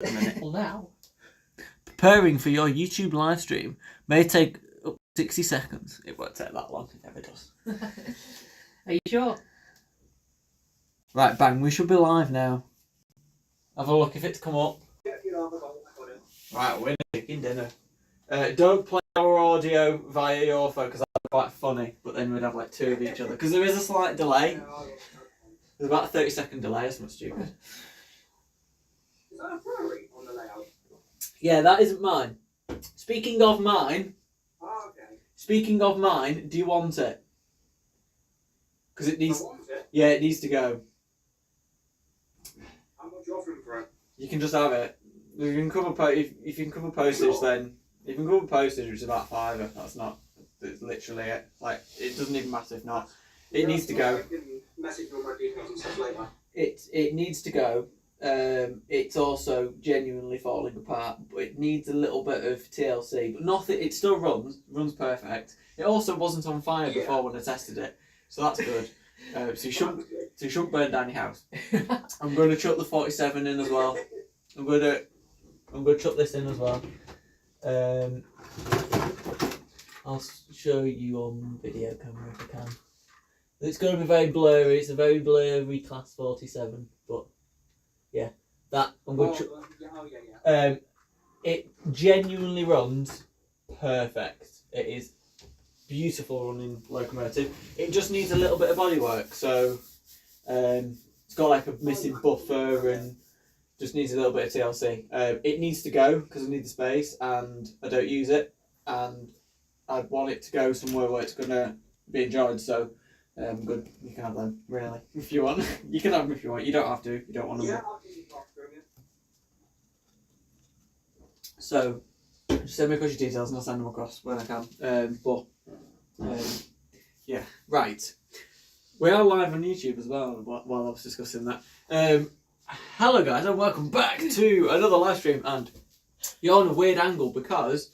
a minute. Well, now. Preparing for your YouTube live stream may take up to 60 seconds. It won't take that long, it never does. Are you sure? Right, bang, we should be live now. Have a look if it's come up. Right, we're making dinner. Don't play our audio via your phone because that's quite funny, but then we'd have like two of each other. Because there is a slight delay. There's about a 30-second delay, that's not stupid. Is that a brewery on the layout? Yeah, that isn't mine. Speaking of mine, do you want it? Because it needs. I want it. Yeah, it needs to go. How much are you offering for it? You can just have it. If you can cover if you can cover postage, then you can cover postage, which is about £5. That's not. It's literally it. Like it doesn't even matter if not. It needs to go. I can message you all my details and stuff later. It needs to go. It's also genuinely falling apart, but it needs a little bit of TLC. But nothing. It still runs perfect. It also wasn't on fire before when I tested it, so that's good. So you shouldn't burn down your house. I'm going to chuck the 47 in as well. I'm going to chuck this in as well. I'll show you on video camera if I can. It's going to be very blurry. It's a very blurry class 47, but yeah, that I'm going to. It genuinely runs perfect. It is beautiful running locomotive. It just needs a little bit of bodywork. So it's got like a missing buffer and just needs a little bit of TLC. It needs to go because I need the space and I don't use it, and I'd want it to go somewhere where it's going to be enjoyed. So. Good. You can have them, really, if you want. You can have them if you want. You don't have to. If you don't want them. Yeah, I'll give you it. So, just send me across your details and I'll send them across when I can. Yeah. Right. We are live on YouTube as well. While I was discussing that. Hello guys, and welcome back to another live stream. And you're on a weird angle because.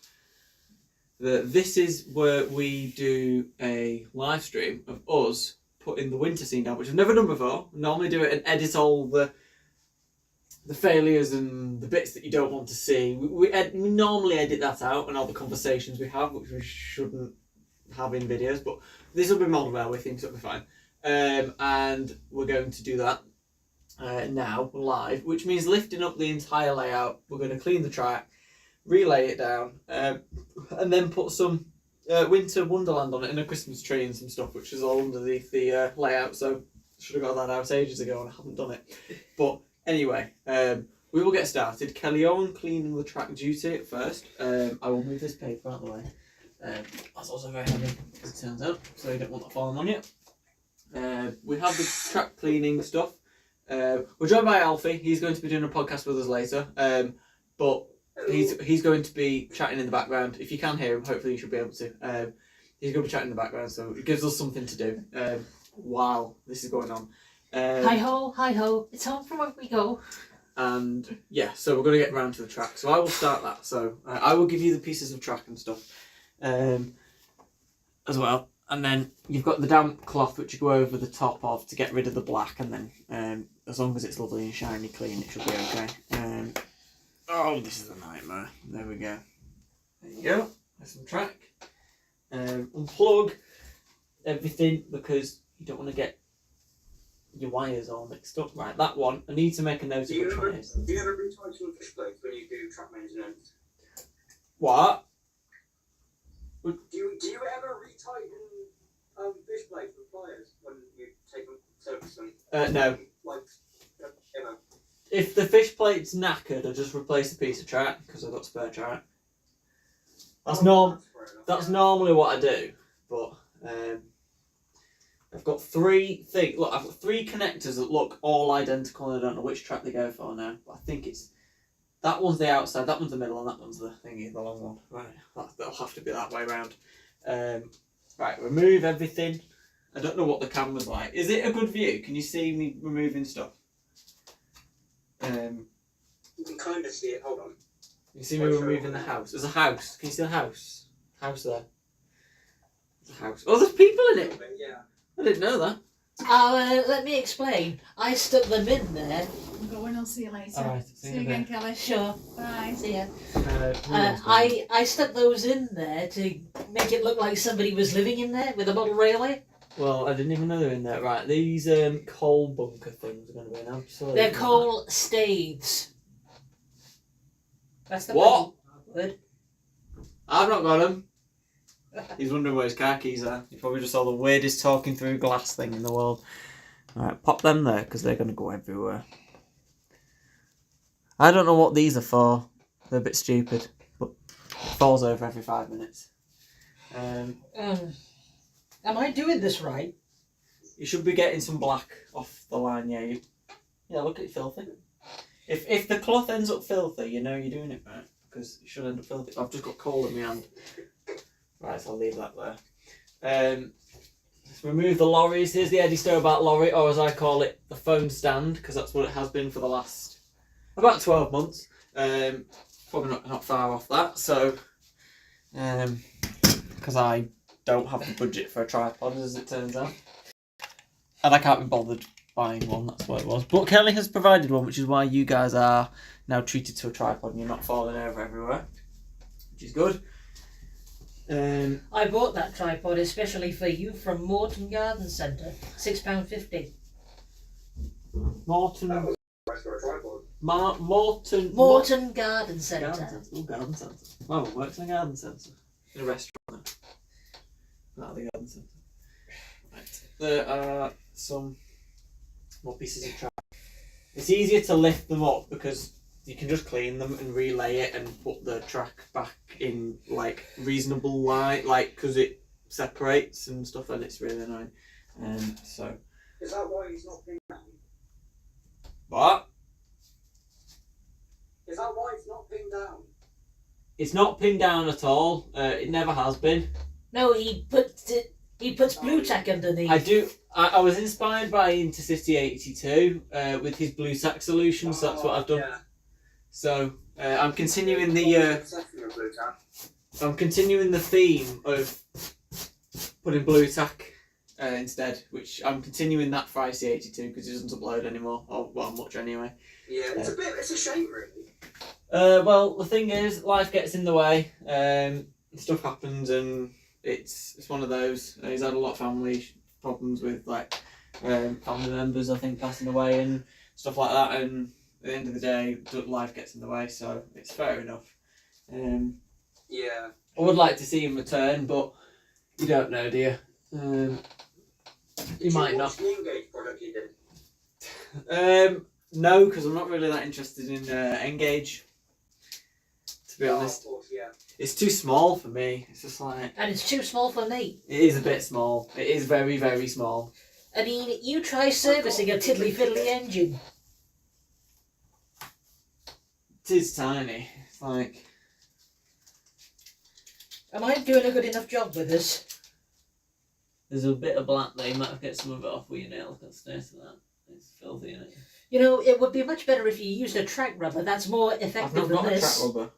This is where we do a live stream of us putting the winter scene down, which I've never done before. I normally do it and edit all the failures and the bits that you don't want to see. We normally edit that out and all the conversations we have, which we shouldn't have in videos, but this will be modeled well, we think, so it'll be fine. And we're going to do that now, live, which means lifting up the entire layout. We're going to clean the track, relay it down, and then put some winter wonderland on it and a Christmas tree and some stuff, which is all underneath the layout. So should have got that out ages ago and I haven't done it. But anyway, we will get started. Kelly, you're on cleaning the track duty at first. I will move this paper out of the way. That's also very heavy, as it turns out, so you don't want that falling on you. We have the track cleaning stuff. We're joined by Alfie. He's going to be doing a podcast with us later. But he's going to be chatting in the background. If you can hear him, hopefully you should be able to. He's going to be chatting in the background, so it gives us something to do while this is going on. Hi ho, it's home from where we go. And yeah, so we're going to get round to the track. So I will start that. So I will give you the pieces of track and stuff as well. And then you've got the damp cloth which you go over the top of to get rid of the black, and then as long as it's lovely and shiny clean, it should be okay. Oh, this is a nightmare. There we go. There you go. There's some track. Unplug everything because you don't want to get your wires all mixed up. Right, that one. I need to make a note of which one it is. Do you ever retighten fish plates when you do track maintenance? What? Do you ever retighten fish plates with pliers when you take them service them? No. Like, you know. If the fish plate's knackered, I just replace a piece of track because I've got spare track. That's normally what I do, but I've got three things. Look, I've got three connectors that look all identical, and I don't know which track they go for now. But I think it's that one's the outside, that one's the middle, and that one's the thingy, the long one. Right, that'll have to be that way around. Right, remove everything. I don't know what the camera's like. Is it a good view? Can you see me removing stuff? You can kind of see it. Hold on. You see me removing the house. There's a house. Can you see the house? House there. There's a house. Oh, there's people in it. Yeah. I didn't know that. Let me explain. I stuck them in there I'm going. I'll see you later. Alright, See you again, Kelly. Sure. Bye. See ya. Who wants one? I stuck those in there to make it look like somebody was living in there with a model railway. Well, I didn't even know they were in there. Right, these coal bunker things are going to be an absolute. They're coal staves. That's the What? word. I've not got them. He's wondering where his car keys are. He probably just saw the weirdest talking through glass thing in the world. Alright, pop them there because they're going to go everywhere. I don't know what these are for. They're a bit stupid, but it falls over every 5 minutes. Am I doing this right? You should be getting some black off the line, yeah. Yeah, look at it filthy. If the cloth ends up filthy, you know you're doing it right, because it should end up filthy. I've just got coal in my hand. Right, so I'll leave that there. Let's remove the lorries. Here's the Eddie Stobart lorry, or as I call it, the phone stand, because that's what it has been for the last about 12 months. Probably not far off that, so because I don't have the budget for a tripod, as it turns out, and I can't be bothered buying one. That's what it was. But Kelly has provided one, which is why you guys are now treated to a tripod and you're not falling over everywhere, which is good. I bought that tripod especially for you from Morton Garden Centre, £6.50. Morton. That was price for a tripod. Morton Garden Centre. Garden centre. Oh, garden centre. My mum works in a garden centre. In a restaurant. Not the garden centre. Right. There are some more pieces of track. It's easier to lift them up because you can just clean them and relay it and put the track back in like reasonable light, like because it separates and stuff, and it's really annoying. So. Is that why he's not pinned down? What? Is that why it's not pinned down? It's not pinned down at all. It never has been. No, he puts blue tack underneath. I was inspired by Intercity 82 with his blue tack solution, so that's what I've done. Yeah. So I'm continuing the theme of putting blue tack instead, which I'm continuing that for IC82 because it doesn't upload anymore, or well, much anyway. Yeah, it's a shame really. Well, the thing is, life gets in the way. Stuff happens, and it's one of those. He's had a lot of family problems with like family members, I think, passing away and stuff like that. And at the end of the day, life gets in the way, so it's fair enough. Yeah. I would like to see him return, but you don't know, do you? You might not. The Engage product you did? No, because I'm not really that interested in Engage. To be honest, Of course, yeah. it's too small for me. It's just like And it's too small for me. it is a bit small. It is very, very small. I mean, you try servicing a tiddly fiddly engine. It is tiny. It's like Am I doing a good enough job with this? there's a bit of black there. You might have to get some of it off with your nail. Can't stay to that. It's filthy, isn't it? You know, it would be much better if you used a track rubber. That's more I've effective not than got a this. track rubber.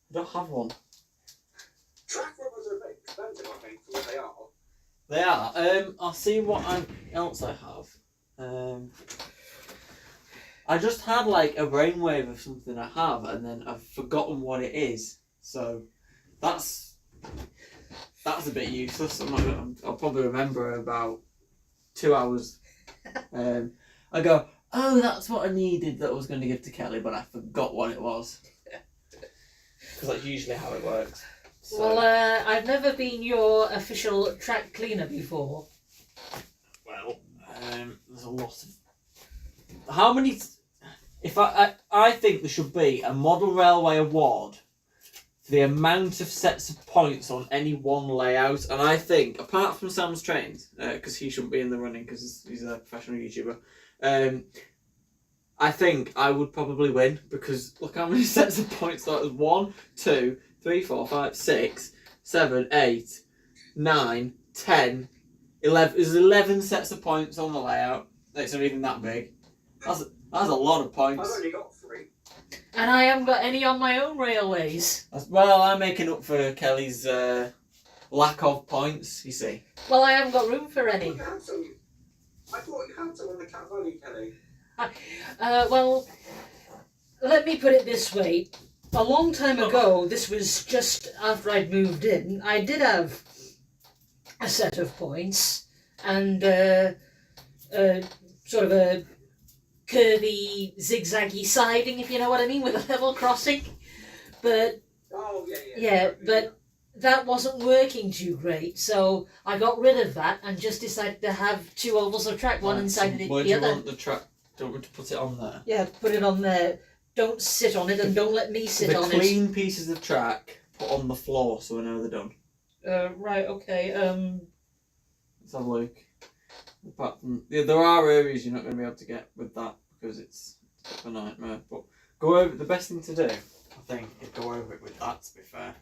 I don't have one. Track rubbers are a bit expensive, I think, for what they are. They are. I'll see what else I have. I just had like a brainwave of something I have, and then I've forgotten what it is. So that's a bit useless. I'll probably remember about 2 hours. I go, oh, that's what I needed that I was going to give to Kelly, but I forgot what it was. Because that's usually how it works. So, Well, I've never been your official track cleaner before. well, there's a lot of. How many? If I think there should be a model railway award for the amount of sets of points on any one layout, and I think apart from Sam's Trains, because he shouldn't be in the running because he's a professional YouTuber. I think I would probably win because look how many sets of points that was. 1, 2, 3, 4, 5, 6, 7, 8, 9, 10, 11. There's 11 sets of points on the layout. It's not even that big. That's a lot of I've points. only got 3. And I haven't got any on my own railways. Well, I'm making up for Kelly's lack of points, you see. Well, I haven't got room for any. I thought you had some on the Cat Valley, Kelly. Well, let me put it this way. A long time ago, this was just after I'd moved in, I did have a set of points and sort of a curvy, zigzaggy siding, if you know what I mean, with a level crossing. But Oh, yeah. yeah, but that wasn't working too great, so I got rid of that and just decided to have two ovals of track, one inside the Where do you other. want the track? Don't want to put it on there. Yeah, put it on there. Don't sit on it and don't let me sit The on clean pieces of track put on the floor so I know they're done. it. Right, okay. Let's have a look. Apart from, there are areas you're not going to be able to get with that because it's a bit of a nightmare. But go over. The best thing to do, I think, is go over it with that. To be fair,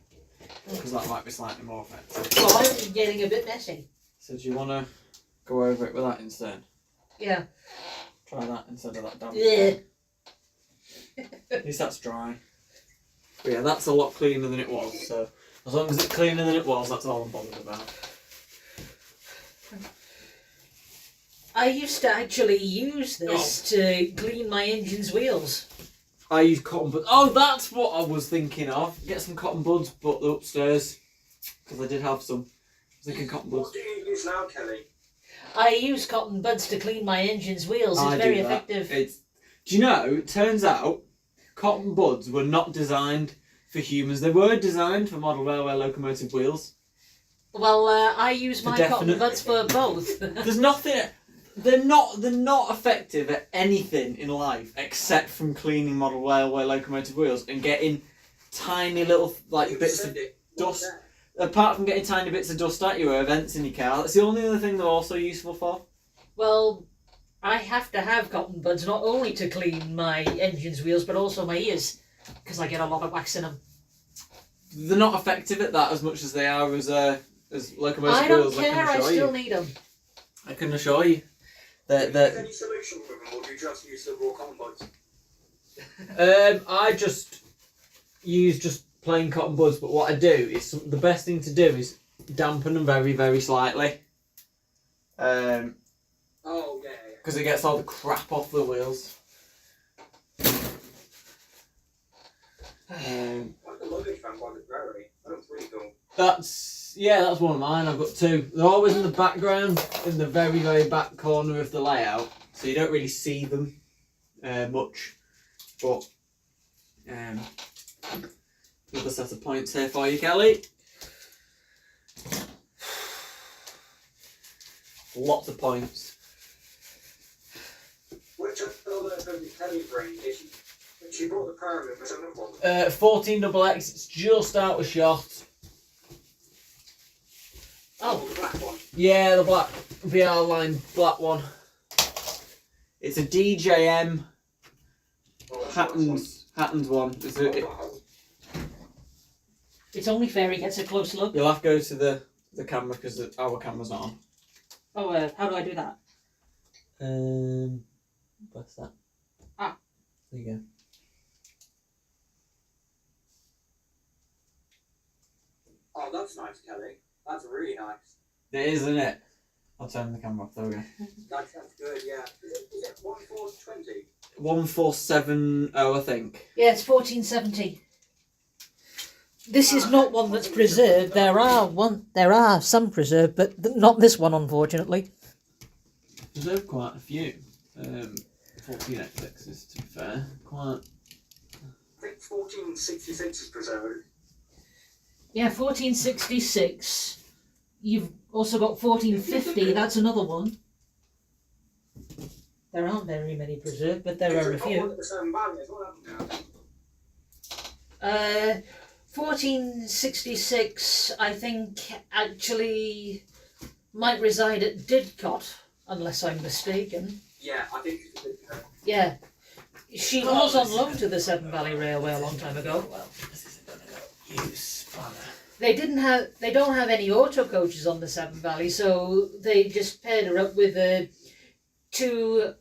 because that might be slightly more effective. Well, I'm getting a bit messy. So do you want to go over it with that instead? Yeah. Try that instead of that damp. Yeah. At least that's dry. But yeah, that's a lot cleaner than it was. So as long as it's cleaner than it was, that's all I'm bothered about. I used to actually use this to clean my engine's wheels. I use cotton buds. Oh, that's what I was thinking of. Get some cotton buds, but they're upstairs. Because I did have some. I was thinking cotton buds. What do you use now, Kelly? I use cotton buds to clean my engine's wheels. It's I very do that. effective. Do you know, it turns out cotton buds were not designed for humans. They were designed for model railway locomotive wheels. Well, I use my cotton buds for both. There's nothing... They're not effective at anything in life except from cleaning model railway locomotive wheels and getting tiny little bits of dust. Apart from getting tiny bits of dust at you or vents in your car, that's the only other thing they're also useful for. Well, I have to have cotton buds not only to clean my engine's wheels but also my ears because I get a lot of wax in them. They're not effective at that as much as they are as locomotive I don't wheels. care. I still need them. I can assure you. Do you use any solution with them, or do you just use the raw cotton buds? I just use plain cotton buds, but what I do is the best thing to do is dampen them very, very slightly. Oh, yeah. Because it gets all the crap off the wheels. Like the luggage van by the Prairie. That looks really cool. That's one of mine. I've got two. They're always in the background, in the very, very back corner of the layout, so you don't really see them much. But another set of points here for you, Kelly. Lots of points. Which other Kelly bring did she brought the Prairie with another one? 14 XX. It's just out of shot. Oh, the black one. Yeah, the black VR line black one. It's a DJM Hatton's one. It's only fair he gets a close look. You'll have to go to the camera because our camera's not on. Oh, how do I do that? What's that? Ah. There you go. Oh, that's nice, Kelly. That's really nice. It is, isn't it? I'll turn the camera off. There we go. That's good, yeah. Is it 1420? 1470, I think. Yeah, it's 1470. This is not one that's preserved. There are some preserved, but not this one, unfortunately. Preserved quite a few. 14XXs, to be fair. Quite. I think 1466 is preserved. Yeah, 1466. You've also got 1450. That's another one. There aren't very many preserved, but there are a few. 1466, I think, actually might reside at Didcot, unless I'm mistaken. Yeah, I think. Yeah. She was on loan to the Severn Valley Railway a long time ago. Well, this isn't going to use spanner. They don't have any auto coaches on the Severn Valley, so they just paired her up with two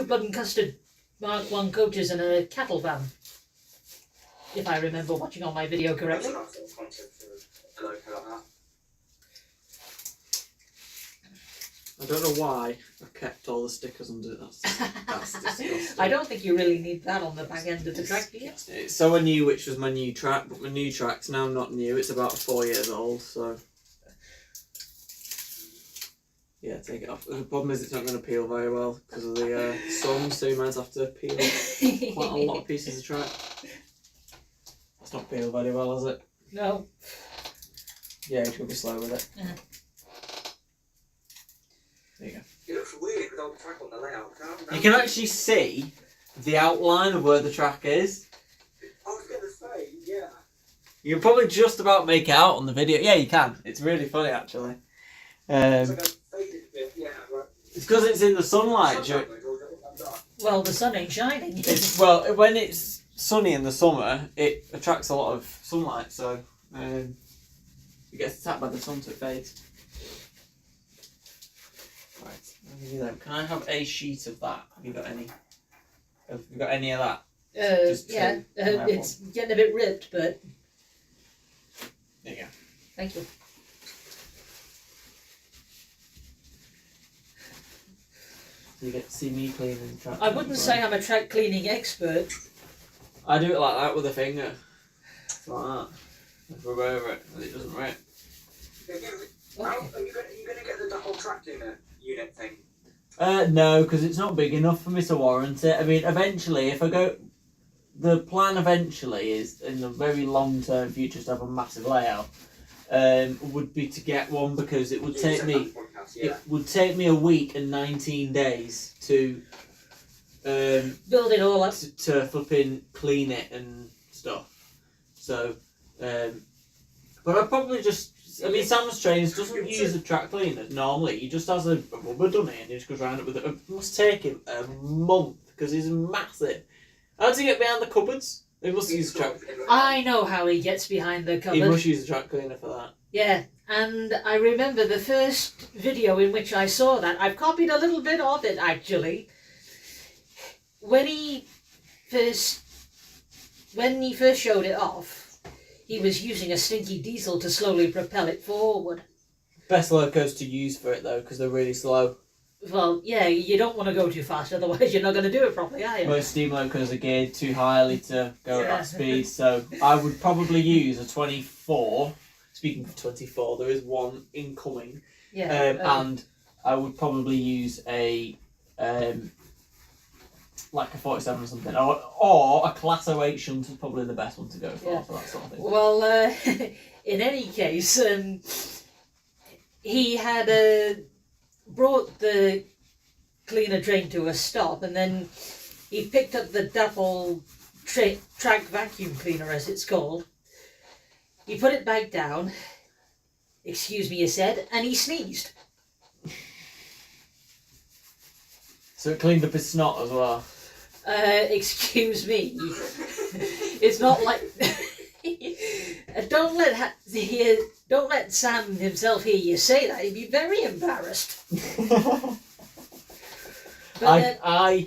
blood and custard Mark 1 coaches and a cattle van. If I remember watching on my video correctly. That's a nice little concept for a loco like that. I don't know why I've kept all the stickers under it. That's disgusting. I don't think you really need that on the back end of the track, do you? It's so I knew which was my new track, but my new track's now not new. It's about 4 years old, so yeah, take it off. The problem is it's not going to peel very well because of the sun, so you might have to peel quite a lot of pieces of track. It's not peel very well, is it? No. Yeah, you should be slow with it. Yeah. There you go. It looks weird without the track on the layout. You can actually see the outline of where the track is. I was going to say, yeah. You can probably just about make it out on the video. Yeah, you can. It's really funny, actually. It's like a faded bit, yeah. Right. It's because it's in the sunlight. Well, the sun ain't shining. Well, when it's sunny in the summer, it attracts a lot of sunlight, so it gets attacked by the sun, so it fades. Right, I'll give you them. Can I have a sheet of that? Have you got any? Have you got any of that? Just yeah, two. Can I have it's getting a bit ripped, but There you go. thank you. So you get to see me cleaning the track. I wouldn't say I'm a track cleaning expert. I do it like that with a finger. Like that. Just rub over it, and it doesn't rip. Are you going to get the whole track cleaner unit thing? No, because it's not big enough for me to warrant it. I mean, eventually, if I go... The plan eventually is, in the very long-term future, to have a massive layout. Would be to get one, because it would take me... It would take me a week and 19 days to... Build it all up. to flipping clean it and stuff. So... but I probably just... I mean, Sam's Trains doesn't use a track cleaner normally. He just has a rubber dummy and he just goes around it with it. It must take him a month because he's massive. How does he get behind the cupboards? He must use a track. I know how he gets behind the He cupboard. must use a track cleaner for that. Yeah, and I remember the first video in which I saw that. I've copied a little bit of it, actually. When he first showed it off, he was using a stinky diesel to slowly propel it forward. Best locos to use for it though, because they're really slow. Well, yeah, you don't want to go too fast, otherwise you're not going to do it properly, are you? Most steam locos are geared too highly to go at Yeah. that speed, so I would probably use a 24. Speaking of 24, there is one incoming. Yeah. And I would probably use a like a 47 or something, or a Class 08 shunt is probably the best one to go for, Yeah. for that sort of thing. Well, in any case, he had brought the cleaner train to a stop, and then he picked up the duffel track vacuum cleaner, as it's called. He put it back down. Excuse me, he said, and he sneezed. So it cleaned up his snot as well. Excuse me. It's not like. Don't let Sam himself hear you say that. He'd be very embarrassed. But, I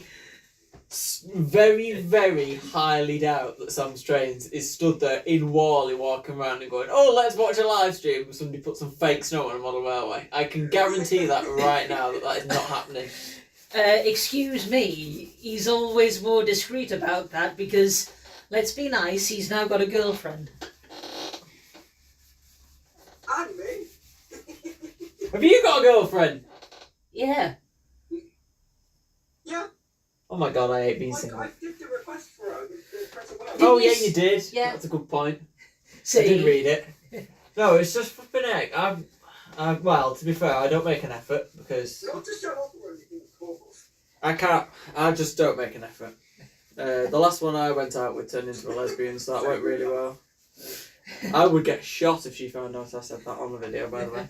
very, very highly doubt that Sam's Trains is stood there in Whalley walking around and going, oh, let's watch a live stream. Somebody put some fake snow on a model railway. I can guarantee that right now that is not happening. excuse me, he's always more discreet about that because, let's be nice, he's now got a girlfriend. And me. Have you got a girlfriend? Yeah. Yeah. Oh my god, I hate being I single. did the request for her. Press a button. Oh Didn't yeah, you you did. Yeah. That's a good point. See, I did read it. No, it's just flipping heck. Well, to be fair, I don't make an effort because Not to show off or anything, of course. I can't. I just don't make an effort. The last one I went out with turned into a lesbian, so that went really well. I would get shot if she found out I said that on the video, by the way.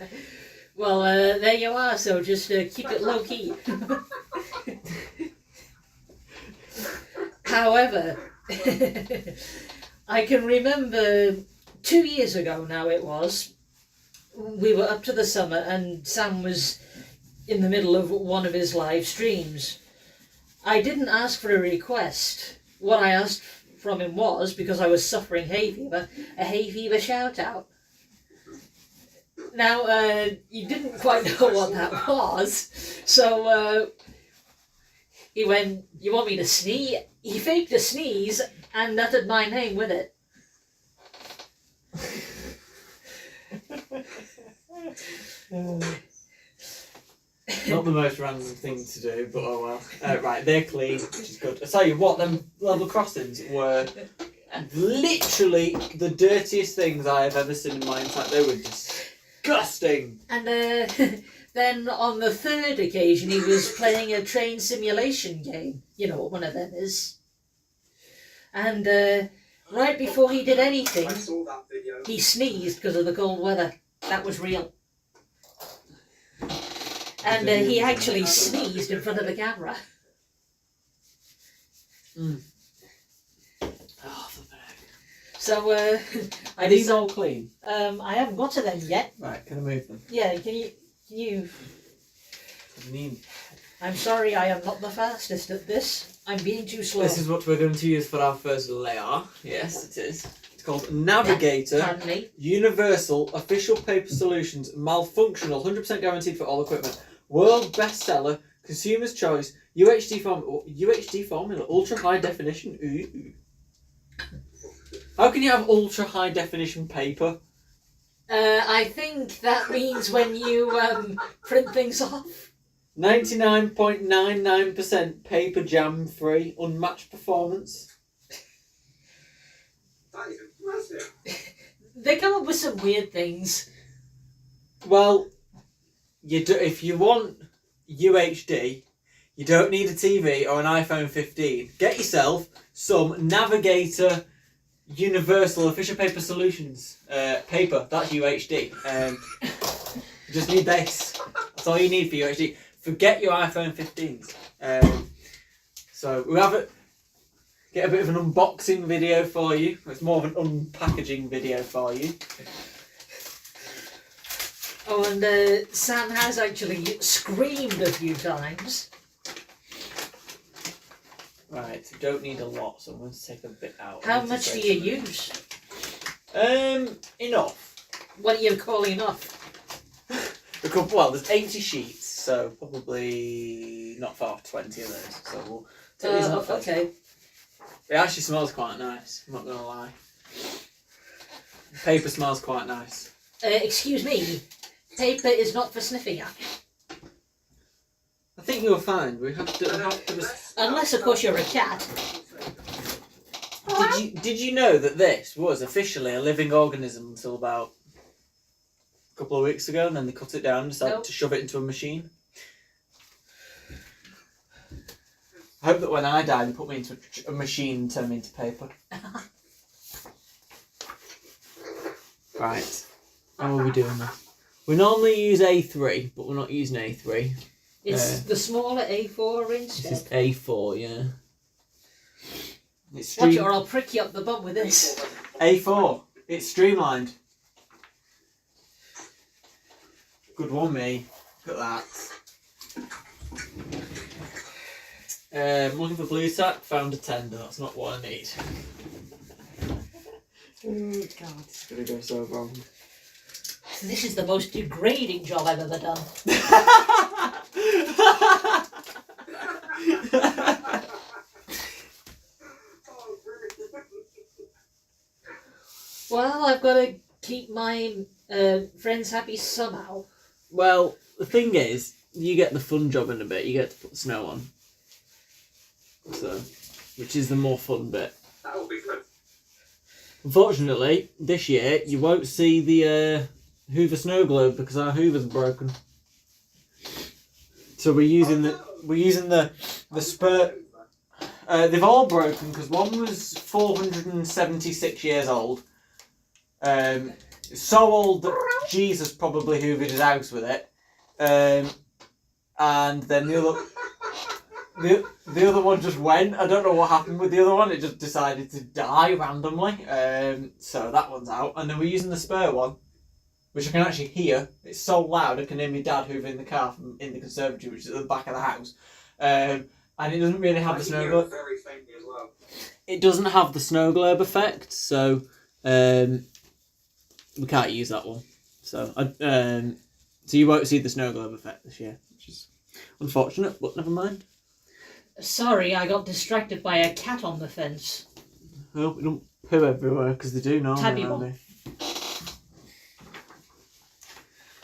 well, there you are, so just keep it low key. However, I can remember 2 years ago now it was, we were up to the summer and Sam was in the middle of one of his live streams. I didn't ask for a request. What I asked from him was, because I was suffering hay fever, a hay fever shout out. Now, you didn't quite know what that was, so he went, "You want me to sneeze?" He faked a sneeze and uttered my name with it. Not the most random thing to do, but oh well. Right, they're clean, which is good. I tell you what, them level crossings were literally the dirtiest things I have ever seen in my entire. They were disgusting. And then on the third occasion, he was playing a train simulation game. You know what one of them is. And right before he did anything, I saw that video. he sneezed because of the cold weather. That was real. And he actually sneezed in front of the camera. Mm. Oh, for the heck. So Are these all clean? I haven't got to them yet. Right, can I move them? Yeah, can you? I mean, I'm sorry, I am not the fastest at this. I'm being too slow. this is what we're going to use for our first layer. Yes, it is. It's called Navigator. Pardon me. Universal Official Paper Solutions. Malfunctional. 100% guaranteed for all equipment. World bestseller. Consumer's choice. UHD formula. Ultra high definition. Ooh. How can you have ultra high definition paper? I think that means when you print things off. 99.99% paper jam free. Unmatched performance. That is impressive. They come up with some weird things. Well, if you want UHD, you don't need a TV or an iPhone 15. Get yourself some Navigator Universal Official Paper Solutions paper. That's UHD. You just need this. That's all you need for UHD. Forget your iPhone 15s. So we have get a bit of an unboxing video for you. It's more of an unpackaging video for you. Oh, and Sam has actually screamed a few times. Right, don't need a lot, so I'm going to take a bit out. How much do you use? Enough. What are you calling enough? Well, there's 80 sheets, so probably not far off 20 of those. So we'll take these off. Okay. It actually smells quite nice, I'm not going to lie. Paper smells quite nice. Excuse me, paper is not for sniffing at. I think you'll find we have to. Unless, of course, you're a cat. Did you know that this was officially a living organism until about a couple of weeks ago, and then they cut it down and decided to shove it into a machine? I hope that when I die, they put me into a machine and turn me into paper. Right. How are we doing this? We normally use A3, but we're not using A3. It's the smaller A4 This is instead. A4, yeah. It's Watch it or I'll prick you up the bum with this. A4. It's streamlined. Good one, me. Look at that. Looking for blue tack, found a tender. That's not what I need. Oh god, it's gonna go so wrong. This is the most degrading job I've ever done. Well, I've got to keep my friends happy somehow. Well, the thing is, you get the fun job in a bit. You get to put snow on. So, which is the more fun bit. That will be good. Unfortunately, this year you won't see the Hoover snow globe because our Hoover's broken. So we're using the spur. They've all broken because one was 476 years old. So old that Jesus probably hoovered his house with it. And then the other one just went. I don't know what happened with the other one. It just decided to die randomly. So that one's out. And then we're using the spare one, which I can actually hear. It's so loud I can hear my dad hoovering the car from in the conservatory, which is at the back of the house. And it doesn't really have the snow globe. Very faintly as well. It doesn't have the snow globe effect, so we can't use that one. So so you won't see the snow globe effect this year, which is unfortunate, but never mind. Sorry, I got distracted by a cat on the fence. I hope we don't poo everywhere, because they do normally. Tabby around one. here.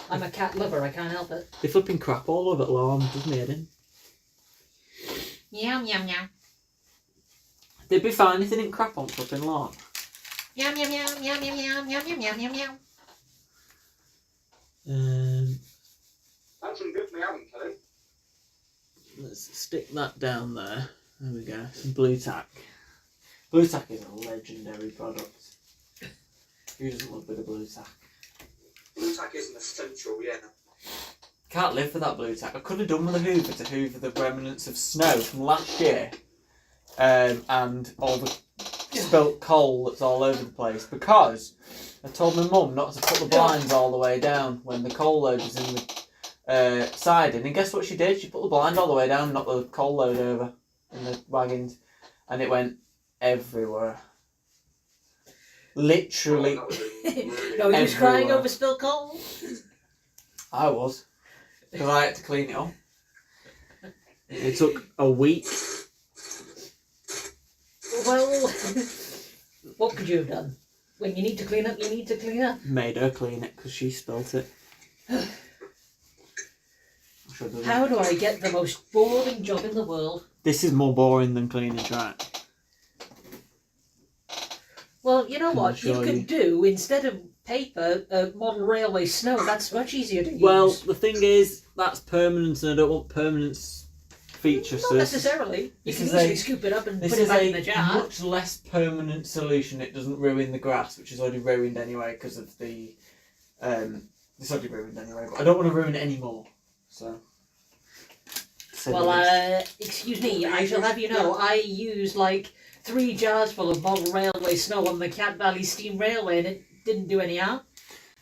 I'm a cat lover, I can't help it. They flipping crap all over the lawn, doesn't it, Eden? Meow, meow, meow. They'd be fine if they didn't crap on flipping lawn. Meow, meow, meow, meow, meow, meow, meow, meow, meow, meow, meow. That's some good meowing, Kelly. Let's stick that down there. There we go. Some blue tack. Blue tack is a legendary product. Who doesn't love a bit of blue tack? Blue tack is an essential, yeah. Can't live without blue tack. I could have done with a hoover to hoover the remnants of snow from last year, and all the spilt coal that's all over the place, because I told my mum not to put the blinds all the way down when the coal load is in the siding, and guess what she did? She put the blind all the way down, knocked the coal load over in the wagons, and it went everywhere. Literally. No, he was crying Everywhere. over spilled coal. I was, because I had to clean it up. It took a week. Well, what could you have done? When you need to clean up, you need to clean up. Made her clean it because she spilt it. How do I get the most boring job in the world? This is more boring than cleaning track. Well, you know Can what? I show You could you? do, instead of paper, model railway snow. That's much easier to use. Well, the thing is, that's permanent, and I don't want permanence features. Not necessarily. You this can is easily a- scoop it up and This put it is back in the a jar. much less permanent solution. It doesn't ruin the grass, which is already ruined anyway because of the. It's already ruined anyway, but I don't want to ruin it anymore. So. to say the Well, least. excuse me, I shall have you know, I used like 3 jars full of model railway snow on the Cat Valley Steam Railway and it didn't do any harm.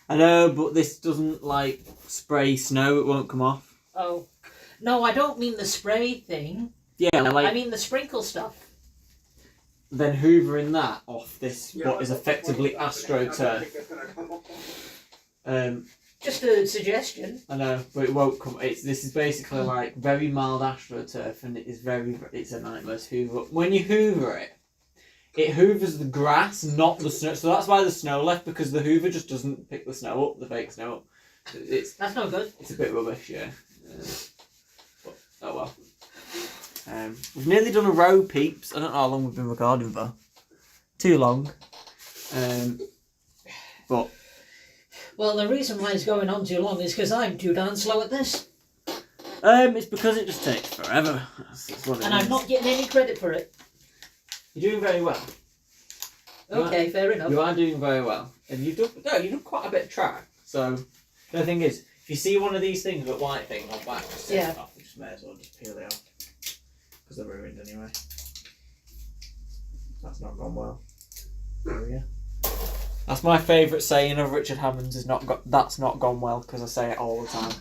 I know, but this doesn't like spray snow. It won't come off. Oh. No, I don't mean the spray thing. Yeah, like I mean the sprinkle stuff. then hoovering that off this what is effectively AstroTurf. Just a suggestion. I know, but it won't come. This is basically like very mild AstroTurf, and it is it's a nightmare to hoover. When you hoover it, it hoovers the grass, not the snow. So that's why the snow left, because the hoover just doesn't pick the snow up, the fake snow up. That's no good. It's a bit rubbish, yeah. But oh well. We've nearly done a row, peeps. I don't know how long we've been recording for. Too long. But Well, the reason why it's going on too long is because I'm too darn slow at this. it's because it just takes forever. That's what it And is. I'm not getting any credit for it. You're doing very well. Okay, fair enough. You are doing very well, and you've done quite a bit of track. So the thing is, if you see one of these things, a white thing on back, just take it off. You just may as well just peel it off because they're ruined anyway. That's not gone well. There we go. That's my favourite saying of Richard Hammond's is that's not gone well, because I say it all the time.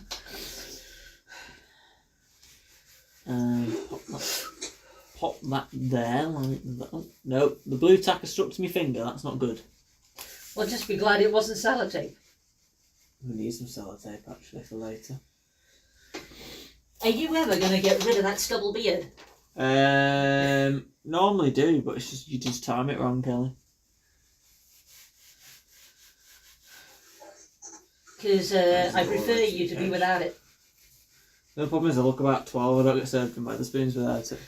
Pop that there like that. Oh, no, the blue tack has stuck to my finger. That's not good. Well, just be glad it wasn't sellotape. We need some sellotape actually for later. Are you ever going to get rid of that stubble beard? Normally do, but it's just you just time it wrong, Kelly. Because I prefer you to be without it. The problem is I look about 12. I don't get served from Wetherspoons without it.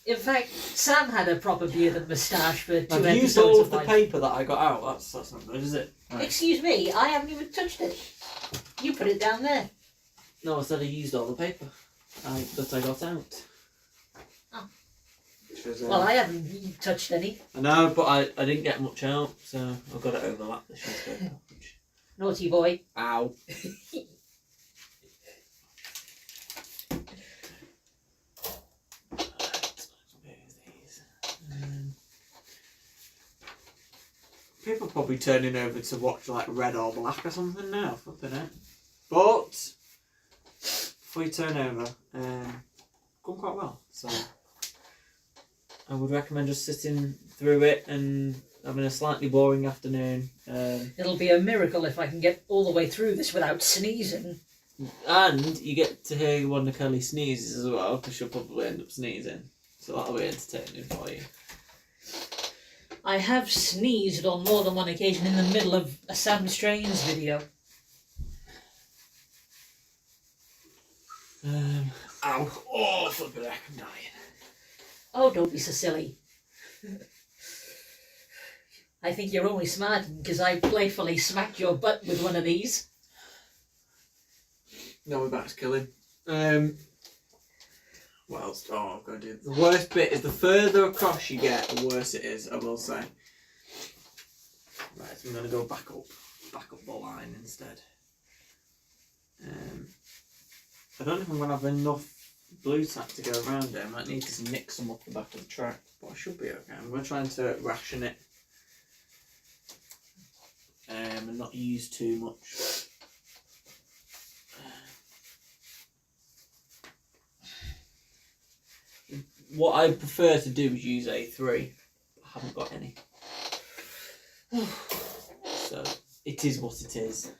In fact, Sam had a proper beard and moustache for 2 I've episodes used all of of the life. paper that I got out. That's not good, is it? Right. Excuse me, I haven't even touched it. You put it down there. No, I said I used all the paper that I got out. Oh. Which was, Well, I haven't touched any. I know, but I didn't get much out, so I've got to overlap the sheet of paper. Naughty boy. Ow. People are probably turning over to watch like Red or Black or something now, flipping it. But before you turn over, gone quite well. So I would recommend just sitting through it and having a slightly boring afternoon. It'll be a miracle if I can get all the way through this without sneezing. And you get to hear when Kelly sneezes as well, because she'll probably end up sneezing. So that'll be entertaining for you. I have sneezed on more than one occasion in the middle of a Sam Strains video. Ow. Oh, flippin' heck, I'm dying. Oh, don't be so silly. I think you're only smarting because I playfully smacked your butt with one of these. No, we're back to killing. What else? Oh, I've got to do. The worst bit is the further across you get, the worse it is, I will say. Right, so I'm going to go back up the line instead. I don't know if I'm going to have enough blue tack to go around it. I might need to mix some up the back of the track, but I should be okay. I'm going to try to ration it and not use too much. What I prefer to do is use A3. I haven't got any. So, it is what it is.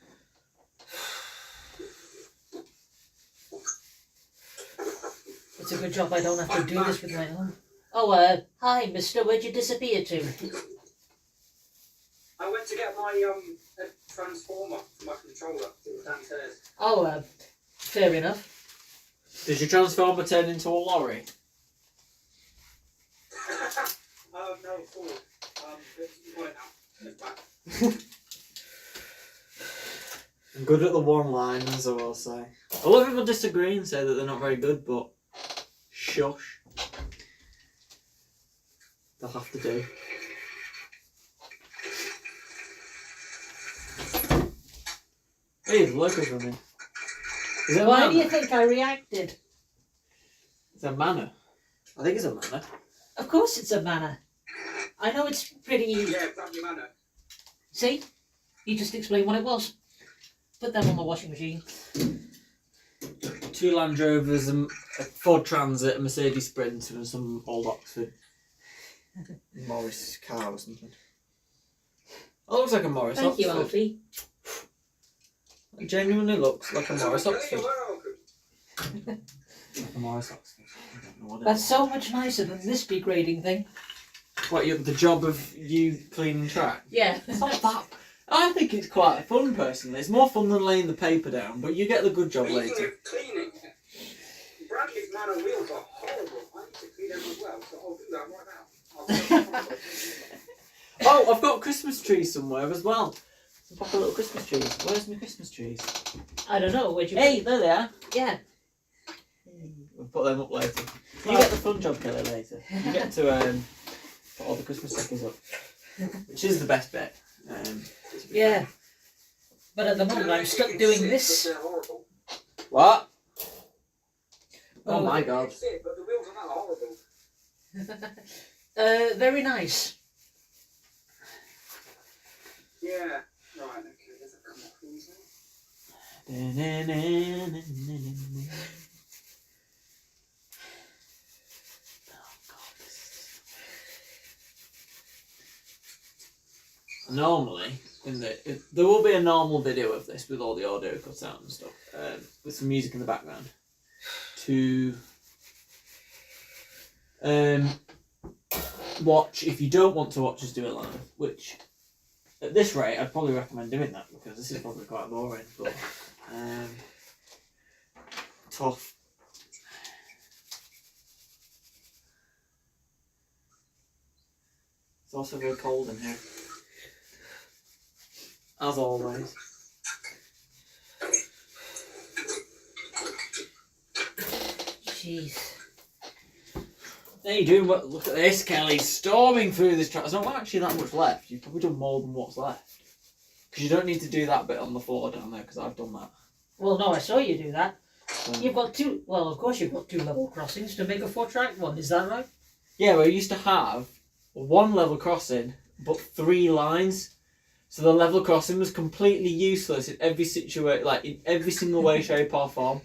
It's a good job I don't have to do this with my own. Oh, hi, mister, where'd you disappear to? I went to get my transformer for my controller. It was downstairs. Oh, fair enough. Did your transformer turn into a lorry? No, cool. It's right now. It's back. I'm good at the one-liners, I will say. A lot of people disagree and say that they're not very good, but shush. They'll have to do. Hey, the logo's running. Is it a Why manor? do you think I reacted? It's a manor. I think it's a manor. Of course it's a manor. I know it's pretty... Yeah, Bradley Manor. See? You just explained what it was. Put them on the washing machine. 2 Land Rovers, a Ford Transit, a Mercedes Sprinter, and some old Oxford Morris car or something. That looks like a Morris Thank Oxford. you, Alfie. It genuinely looks like a Morris Okay, Oxford. you're welcome. Like a Morris Oxford. I don't know what it That's is. so much nicer than this degrading thing. What, the job of you cleaning track? Yeah. It's not that. I think it's quite fun personally. It's more fun than laying the paper down, but you get the good job Speaking later. of cleaning, Bradley's Manor wheels are horrible. I need to clean them as well, so I'll do that right now. I'll do that right now. Oh, I've got Christmas trees somewhere as well. Some proper little Christmas trees. Where's my Christmas trees? I don't know, where'd you... Hey, there they are. Yeah. We'll put them up later. You get the fun job, Kelly, later. You get to put all the Christmas stickers up, which is the best bit. To be Yeah. fair. But at the moment I'm stuck doing this. But they're horrible. What? Oh, Oh my You god. can see it, but the wheels are not horrible. Very nice. Yeah. Right, okay, there's a couple of things Normally, there will be a normal video of this with all the audio cut out and stuff, with some music in the background. To watch, if you don't want to watch us do it live, which at this rate I'd probably recommend doing that because this is probably quite boring, but tough. It's also very cold in here. As always. Jeez. There you do. Look at this, Kelly, storming through this track. There's not actually that much left. You've probably done more than what's left. Because you don't need to do that bit on the floor down there, because I've done that. Well, no, I saw you do that. So, You've got two... Well, of course you've got 2 level crossings to make a 4-track one, is that right? yeah, we used to have 1 level crossing, but 3 lines. So the level crossing was completely useless in every situation, like in every single way, shape or form.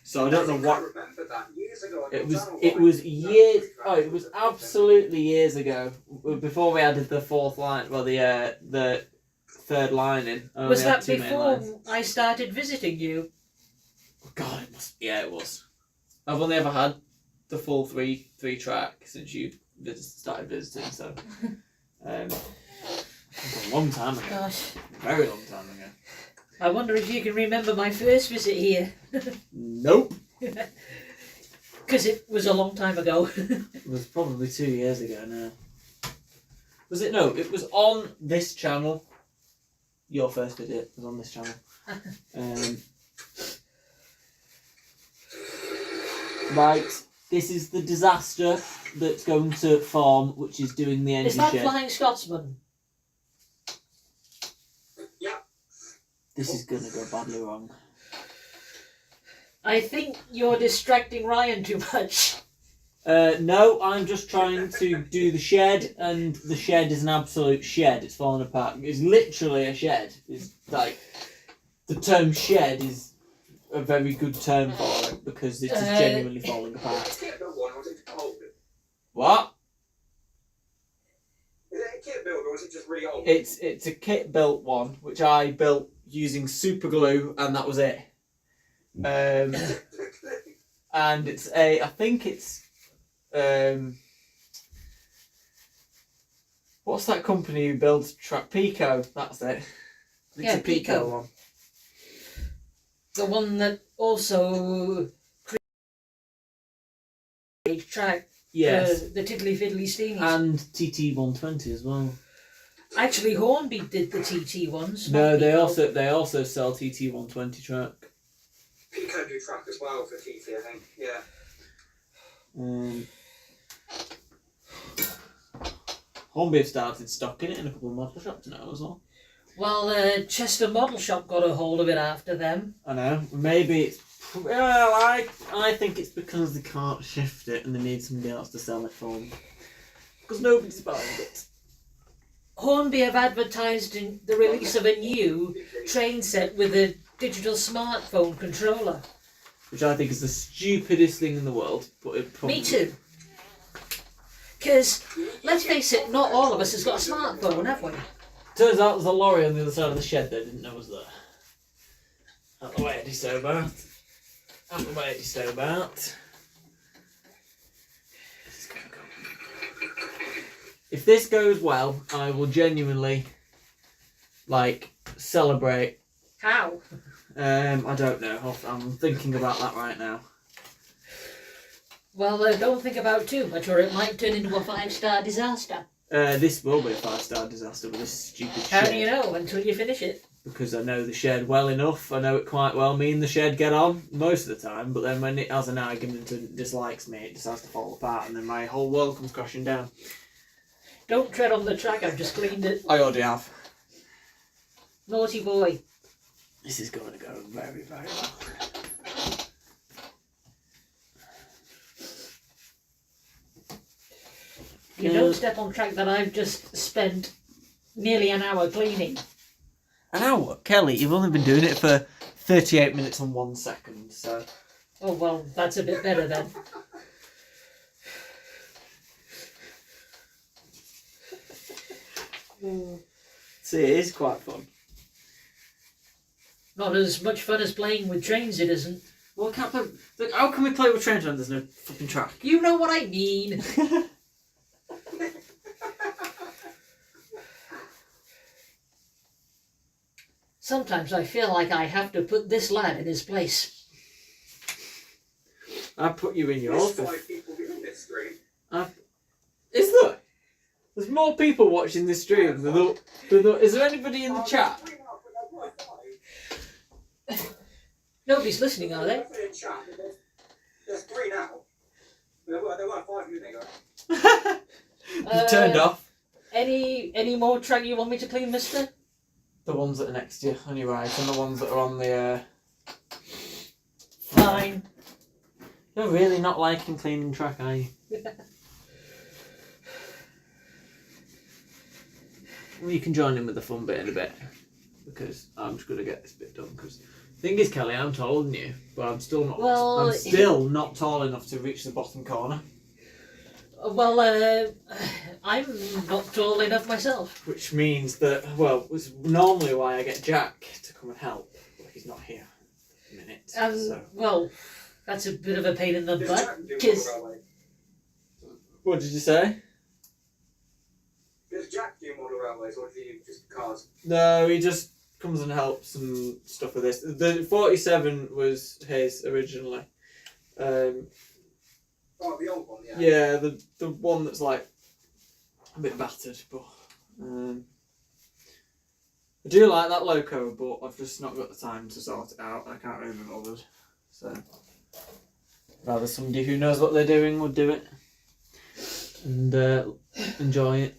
So I don't know what. I remember that years ago. It was years. Oh, it was absolutely years ago. Before we added the fourth line. Well, the third line in. Was that before I started visiting you? God, it must. Yeah, it was. I've only ever had the full three track since you started visiting. So, a long time ago. Gosh. Very long time ago. I wonder if you can remember my first visit here. Nope. Because it was a long time ago. It was probably 2 years ago now. Was it? No, it was on this channel. Your first visit was on this channel. Right, this is the disaster that's going to form, which is doing the engine Is that shed. Flying Scotsman? Yeah. This is going to go badly wrong. I think you're distracting Ryan too much. No, I'm just trying to do the shed, and the shed is an absolute shed. It's falling apart. It's literally a shed. It's like, the term shed is a very good term for it, because it is genuinely falling apart. What? Is it a kit build or is it just re-old? It's a kit built one, which I built using super glue, and that was it. And it's I think it's what's that company who builds track? Pico, that's it. It's Yeah, a Pico Pico. one. The one that also created track. Yes. The Tiddly Fiddly Steenies. And TT120 as well. Actually, Hornby did the TT ones. No, not they Pico. also sell TT120 track. Pico do track as well for TT, I think. Yeah. Hornby have started stocking it in a couple of model shops now as well. Well, Chester Model Shop got a hold of it after them. I know. Maybe it's. Well, I think it's because they can't shift it and they need somebody else to sell it for them. Because nobody's buying it. Hornby have advertised in the release of a new train set with a digital smartphone controller. Which I think is the stupidest thing in the world. But it probably... Me too. Because, let's face it, not all of us has got a smartphone, have we? Turns out there's a lorry on the other side of the shed that I didn't know was there. Out the way, Eddie Stobart. Out the way, Eddie Stobart. This is gonna go. If this goes well, I will genuinely, celebrate. How? I don't know. I'm thinking about that right now. Well, don't think about too much or it might turn into a 5-star disaster. This will be a 5-star disaster with this stupid How shed. do you know until you finish it? Because I know the shed well enough. I know it quite well. Me and the shed get on most of the time, but then when it has an argument and dislikes me, it decides to fall apart, and then my whole world comes crashing down. Don't tread on the track, I've just cleaned it. I already have. Naughty boy. This is going to go very, very well. You don't step on track that I've just spent nearly an hour cleaning. An hour? Kelly, you've only been doing it for 38 minutes and 1 second, so... Oh, well, that's a bit better then. See, it is quite fun. Not as much fun as playing with trains, it isn't. Well, I can't play... Look, how can we play with trains when there's no fucking track? You know what I mean. Sometimes I feel like I have to put this lad in his place. I put you in yours. There's 5 people viewing this stream. Is there? There's more people watching this stream than is there anybody in the chat? Nobody's listening, are they? There's 3 now. There were 5 minutes ago. You turned off. Any more track you want me to clean, mister? The ones that are next to you on your right, and the ones that are on the... Fine. You're really not liking cleaning track, are you? Well, you can join in with the fun bit in a bit, because I'm just going to get this bit done, because Thing is, Kelly, I'm taller than you, but I'm still not. Well, I'm still not tall enough to reach the bottom corner. Well, I'm not tall enough myself. Which means that, well, it's normally why I get Jack to come and help, but he's not here at the minute. So. Well, that's a bit of a pain in the Does butt. Jack do 'Cause model railway? What did you say? Does Jack do model railways, or do you just cars? No, he just comes and helps and stuff with this. The 47 was his originally. Oh, the old one, yeah. Yeah, the one that's like a bit battered, but I do like that loco, but I've just not got the time to sort it out. I can't really be bothered. So rather somebody who knows what they're doing would do it and enjoy it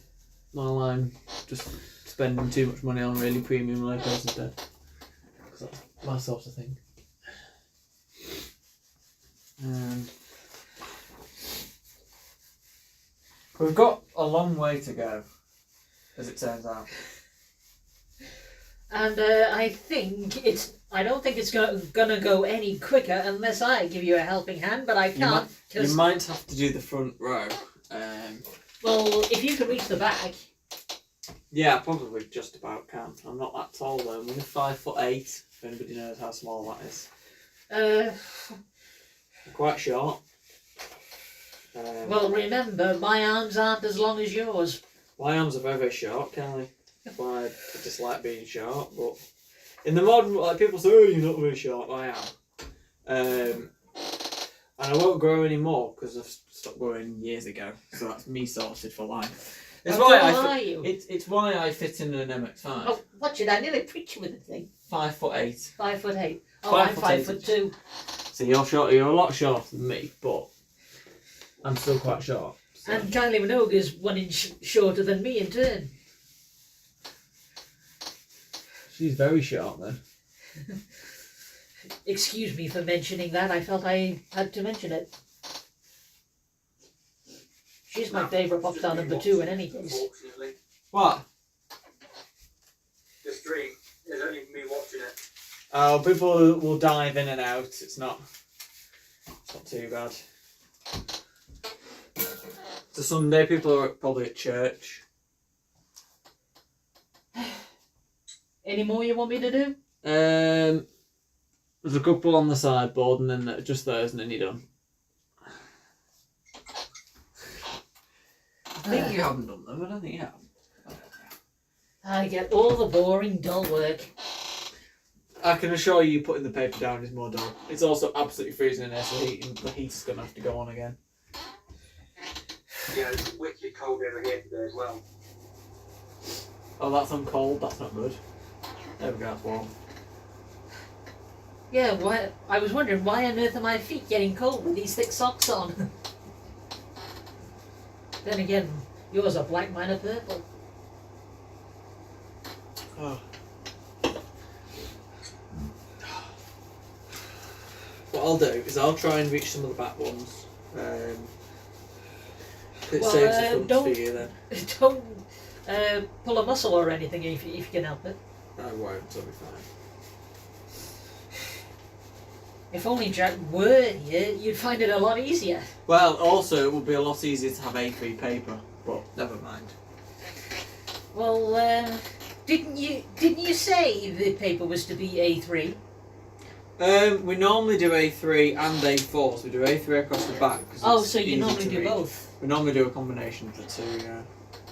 while I'm just spending too much money on really premium locos instead. Because that's my sort of thing. We've got a long way to go, as it turns out. And I don't think it's gonna go any quicker unless I give you a helping hand, but I can't. You might have to do the front row. Well, if you can reach the back. Yeah, I probably just about can. I'm not that tall though. I'm only 5'8", if anybody knows how small that is. I'm quite short. Well, remember, my arms aren't as long as yours. My arms are very, very short, Kelly. That's why I dislike being short. But in the modern, like people say, oh, you're not very short. I am. And I won't grow anymore because I've stopped growing years ago. So that's me sorted for life. It's How why tall are you? It's why I fit in an MX-5. Oh, watch it! I nearly pricked you with the thing. 5'8". 5'8". Oh, I'm 5'2". So you're short. You're a lot shorter than me, but I'm still quite short. So. And Kylie Minogue's 1 inch shorter than me in turn. She's very short then. Excuse me for mentioning that. I felt I had to mention it. She's my favourite pop star number 2 in any case. Unfortunately. What? The stream. There's only me watching it. Oh, people will dive in and out. It's not too bad. It's a Sunday. People are probably at church. Any more you want me to do? There's a couple on the sideboard, and then just those, and then you're done. I think you haven't done them. I don't think you have. I get all the boring, dull work. I can assure you, putting the paper down is more dull. It's also absolutely freezing in there, so the heat's going to have to go on again. Yeah, it's wicked cold over here today as well. Oh, that's on cold. That's not good. There we go. That's warm. Yeah, why? I was wondering why on earth are my feet getting cold with these thick socks on? Then again, yours are black, mine are purple. Oh. What I'll do is I'll try and reach some of the back ones. It Well, saves the front don't- for you then. Don't pull a muscle or anything if you can help it. I won't. It'll be fine. If only Jack were here, you'd find it a lot easier. Well, also it would be a lot easier to have A3 paper, but never mind. Well, didn't you say the paper was to be A3? We normally do A3 and A4, so we do A3 across the back. Oh, so you easy normally to do read. both. We normally do a combination of the two, yeah.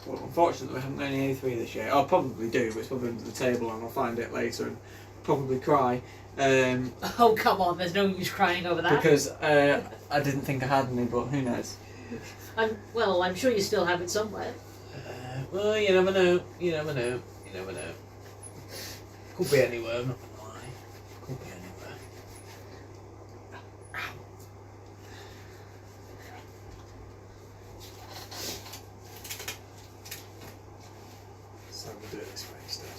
Well, unfortunately, we haven't got any A3 this year. I'll probably do, but it's probably under the table and I'll find it later and probably cry. Oh, come on, there's no use crying over that. Because I didn't think I had any, but who knows? I'm sure you still have it somewhere. Well, you never know. You never know. You never know. Could be anywhere, I'm not gonna lie. Could be anywhere. Ow. So we'll do it this way instead.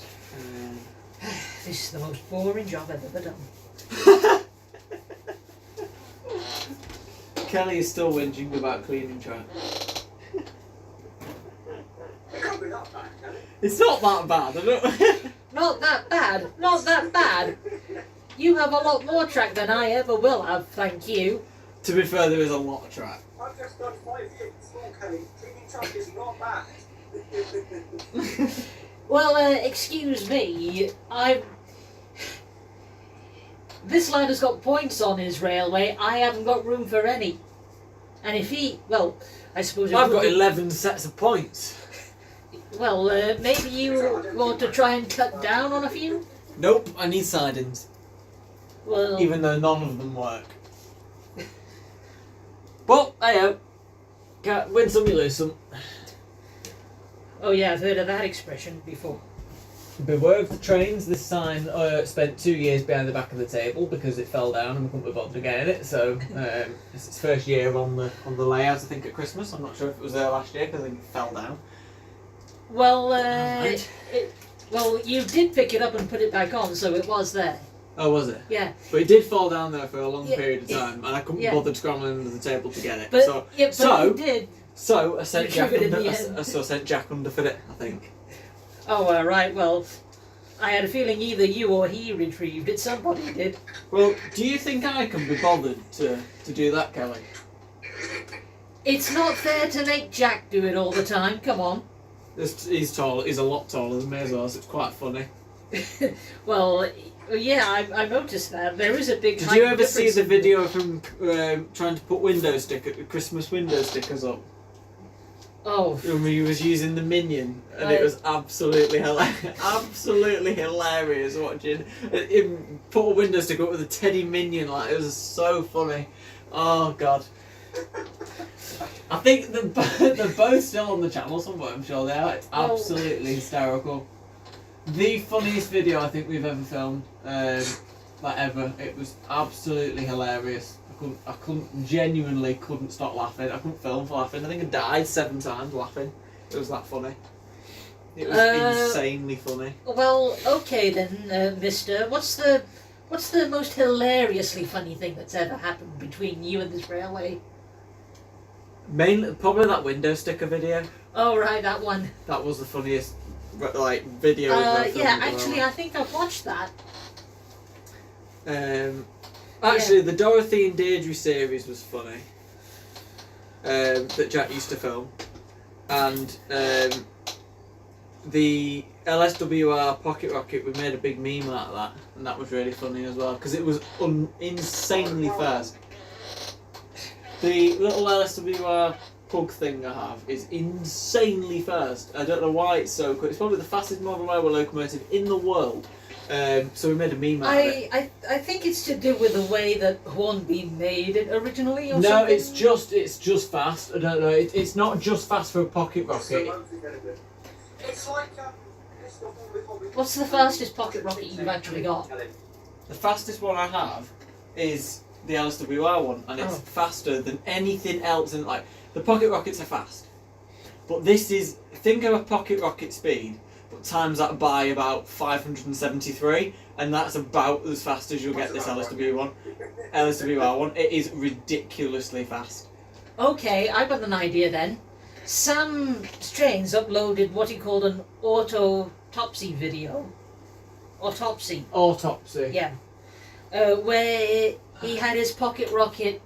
This is the most boring job I've ever done. Kelly is still whinging about cleaning track. It can't be that bad, can it? It's not that bad, I don't. Not that bad. Not that bad. You have a lot more track than I ever will have, thank you. To be fair, there is a lot of track. I've just done 5 years at school, Kelly. Keeping track is not bad. Well, excuse me, This lad has got points on his railway, I haven't got room for any. And if he... Well, I suppose... I've got 11 sets of points. Well, maybe you want to try and cut down on a few? Nope, I need sidings. Well... Even though none of them work. But, hey, can't win some, you lose some. Oh yeah, I've heard of that expression before. Beware of the trains. This sign spent 2 years behind the back of the table because it fell down and we couldn't be bothered to get it. So it's its first year on the layout. I think at Christmas. I'm not sure if it was there last year because I think it fell down. Well, Right. well, you did pick it up and put it back on, so it was there. Oh, was it? Yeah. But it did fall down there for a long Yeah, period of time, and I couldn't yeah. bother scrambling under the table to get it. But so, yeah, but so you did. So I sent You Jack took it in under. the end. I sent Jack under for it. I think. Oh, right. Well, I had a feeling either you or he retrieved it. Somebody did. Well, do you think I can be bothered to do that, Kelly? It's not fair to make Jack do it all the time. Come on. He's tall. He's a lot taller than me as well. So it's quite funny. Well, yeah, I noticed that. There is a big Did height you ever see difference the in video of him trying to put Christmas window stickers up? Oh, When he was using the Minion, and Right. it was absolutely absolutely hilarious watching him put a window sticker up with a teddy Minion. Like, it was so funny. Oh god. I think they're both still on the channel somewhere. I'm sure they are. It's Well- absolutely hysterical. The funniest video I think we've ever filmed, like ever. It was absolutely hilarious. I genuinely couldn't stop laughing. I couldn't film for laughing. I think I died 7 times laughing. It was that funny. It was insanely funny. well, okay then, Mister. What's the most hilariously funny thing that's ever happened between you and this railway? Mainly, probably that window sticker video. Oh, right, that one. That was the funniest, like, video we've ever filmed. Yeah, as actually, well. I think I've watched that. Actually, the Dorothy and Deirdre series was funny. That Jack used to film, and the LSWR Pocket Rocket, we made a big meme out of that, and that was really funny as well because it was insanely fast. The little LSWR pug thing I have is insanely fast. I don't know why it's so quick. It's probably the fastest modern railway locomotive in the world. So we made a meme out of it. I think it's to do with the way that Hornby made it originally, or No, something. it's just fast. I don't know. It's not just fast for a pocket rocket. It's like What's the fastest pocket rocket you've actually got? The fastest one I have is the LSWR one, and it's Oh. faster than anything else. And like the pocket rockets are fast, but this is, think of a pocket rocket speed, but times that by about 573, and that's about as fast as you'll get this LSWR one. It is ridiculously fast. Okay, I've got an idea then. Sam Strains uploaded what he called an autopsy video. Autopsy, Autopsy. yeah. Where he had his pocket rocket,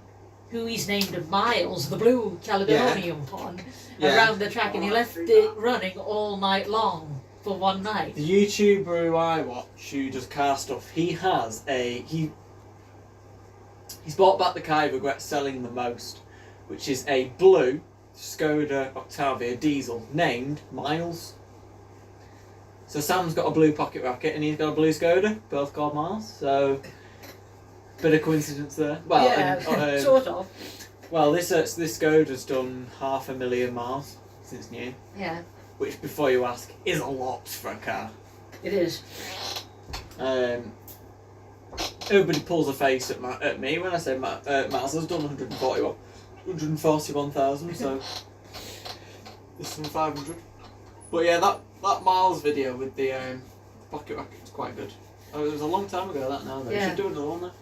who he's named Miles, the blue Caledonian one, Yeah. around the track, and he left it running all night long for one night. The YouTuber who I watch, who does car stuff, he has he's bought back the car he regrets selling the most, which is a blue Skoda Octavia diesel named Miles. So Sam's got a blue pocket rocket and he's got a blue Skoda, both called Miles. So bit of coincidence there. Well, Yeah, and, sort of. well, this Skoda's done 500,000 miles since new, Yeah, which, before you ask, is a lot for a car. it is. Everybody pulls a face at me when I say Miles has done 141,000, so this is 500. But yeah, that Miles video with the pocket rocket is quite good. Oh, it was a long time ago that now, though. You Yeah. should do another one there.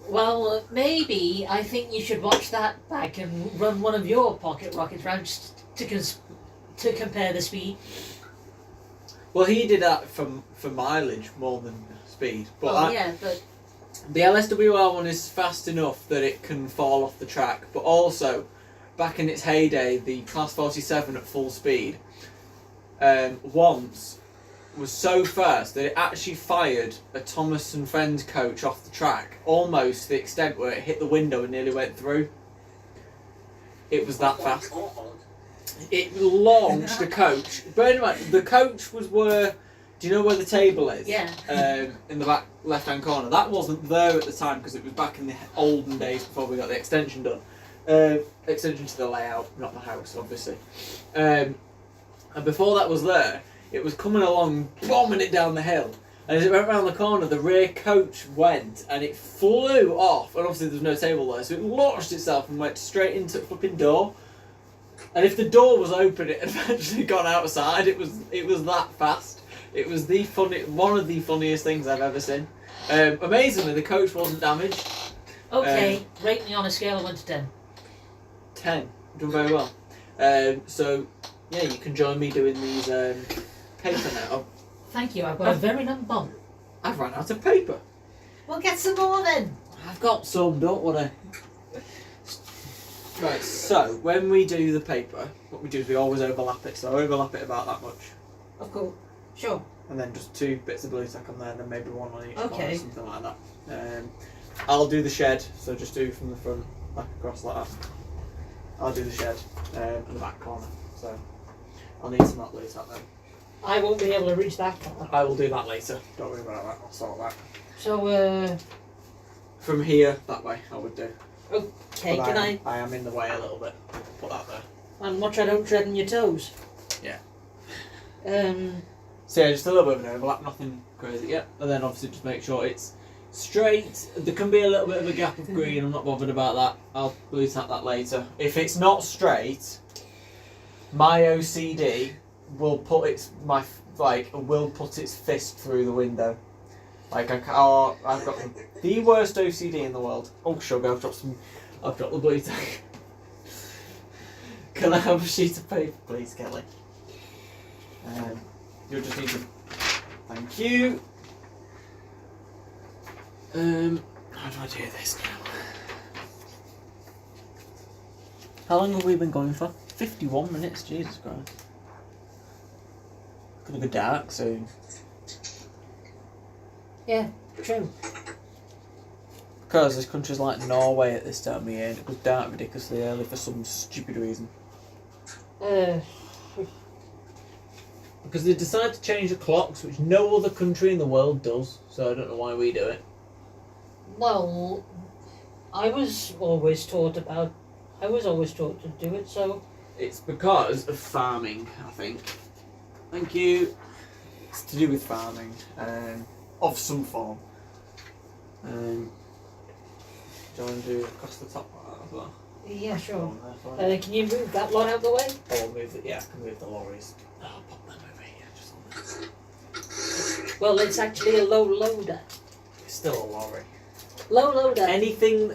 Well, maybe I think you should watch that back and run one of your pocket rockets round just to compare the speed. Well, he did that for mileage more than speed. But Oh yeah, but the LSWR one is fast enough that it can fall off the track, but also, back in its heyday, the Class 47 at full speed once was so fast that it actually fired a Thomas and Friends coach off the track, almost to the extent where it hit the window and nearly went through. It was that fast. It launched the coach. Bear in mind, the coach was where... Do you know where the table is? yeah. In the back left-hand corner. That wasn't there at the time because it was back in the olden days before we got the extension done. Extension to the layout, not the house, obviously. And before that was there, it was coming along, bombing it down the hill. And as it went around the corner, the rear coach went and it flew off. And obviously there was no table there, so it launched itself and went straight into the flipping door. And if the door was open, it had eventually gone outside. It was that fast. It was one of the funniest things I've ever seen. Amazingly, the coach wasn't damaged. Okay, rate me on a scale of 1 to 10. 10. Done very well. So, yeah, you can join me doing these paper now. Thank you, I've got a very numb bum. I've run out of paper. Well, get some more then. I've got some, don't worry. Right, so when we do the paper, what we do is we always overlap it. So I overlap it about that much. Of course. Sure. And then just 2 bits of blue tack on there, and then maybe 1 on each corner, Okay. something like that. I'll do the shed, so just do from the front back across like that. I'll do the shed and the back corner. So I'll need some of that blue tack then. I won't be able to reach that far. I will do that later. Don't worry about that. I'll sort that. So, From here that way, I would do. okay, But can I? I am in the way a little bit. Put that there. And watch I don't tread on your toes. Yeah. So yeah, just a little bit of an overlap, nothing crazy yet. And then obviously just make sure it's straight. There can be a little bit of a gap of green, I'm not bothered about that. I'll blue tap that later. If it's not straight, my OCD will put its fist through the window. Like I've got the worst OCD in the world. Oh sugar, I've dropped the blue tack. Can I have a sheet of paper, please, Kelly? You'll just need to. Thank you. How do I do this now? How long have we been going for? 51 minutes, Jesus Christ. Gonna go dark soon. yeah, true. Because this country's like Norway at this time of year and it goes dark ridiculously early for some stupid reason. Because they decide to change the clocks, which no other country in the world does, so I don't know why we do it. Well, I was always taught to do it, so... It's because of farming, I think. Thank you. It's to do with farming, of some form. Do you want to do across the top like that as well? Yeah, sure. Go on there for you. Can you move that lot out of the way? Or move it, yeah, I can move the lorries. I'll pop them over here, just on there. Well, it's actually a low loader. It's still a lorry. Low loader. Anything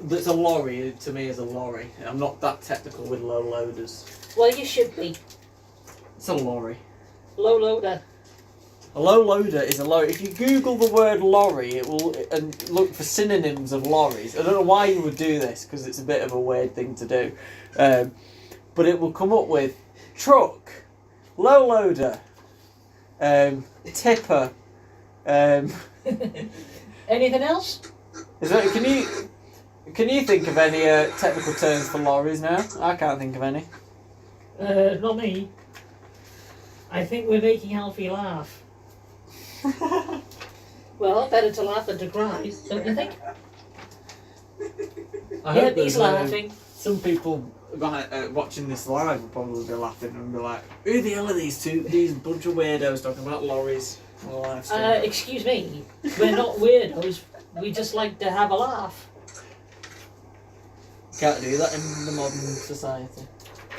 that's a lorry to me is a lorry. I'm not that technical with low loaders. Well, you should be. It's a lorry. Low loader. A low loader is a lorry. If you Google the word lorry, it will and look for synonyms of lorries. I don't know why you would do this because it's a bit of a weird thing to do, but it will come up with truck, low loader, tipper. Anything else? Can you think of any technical terms for lorries now? I can't think of any. Not me. I think we're making Alfie laugh. Well, better to laugh than to cry, don't you think? Yeah, he's laughing. Some people watching this live will probably be laughing and be like, "Who the hell are these bunch of weirdos talking about lorries?" on a live stream?" Excuse me. We're not weirdos. We just like to have a laugh. Can't do that in the modern society.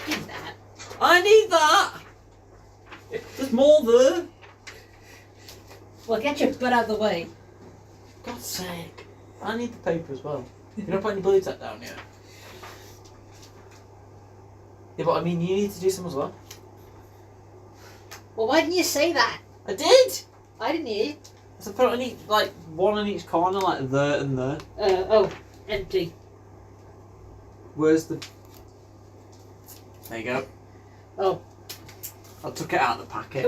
Need that. I need that! There's more there! Well, get your butt out of the way. God's sake. I need the paper as well. You're not putting your blue tack down yet? Yeah, but I mean, you need to do some as well. Well, why didn't you say that? I did! I didn't hear. So put on each, like one on each corner, like there and there. Oh, empty. Where's the? There you go. Oh. I took it out of the packet.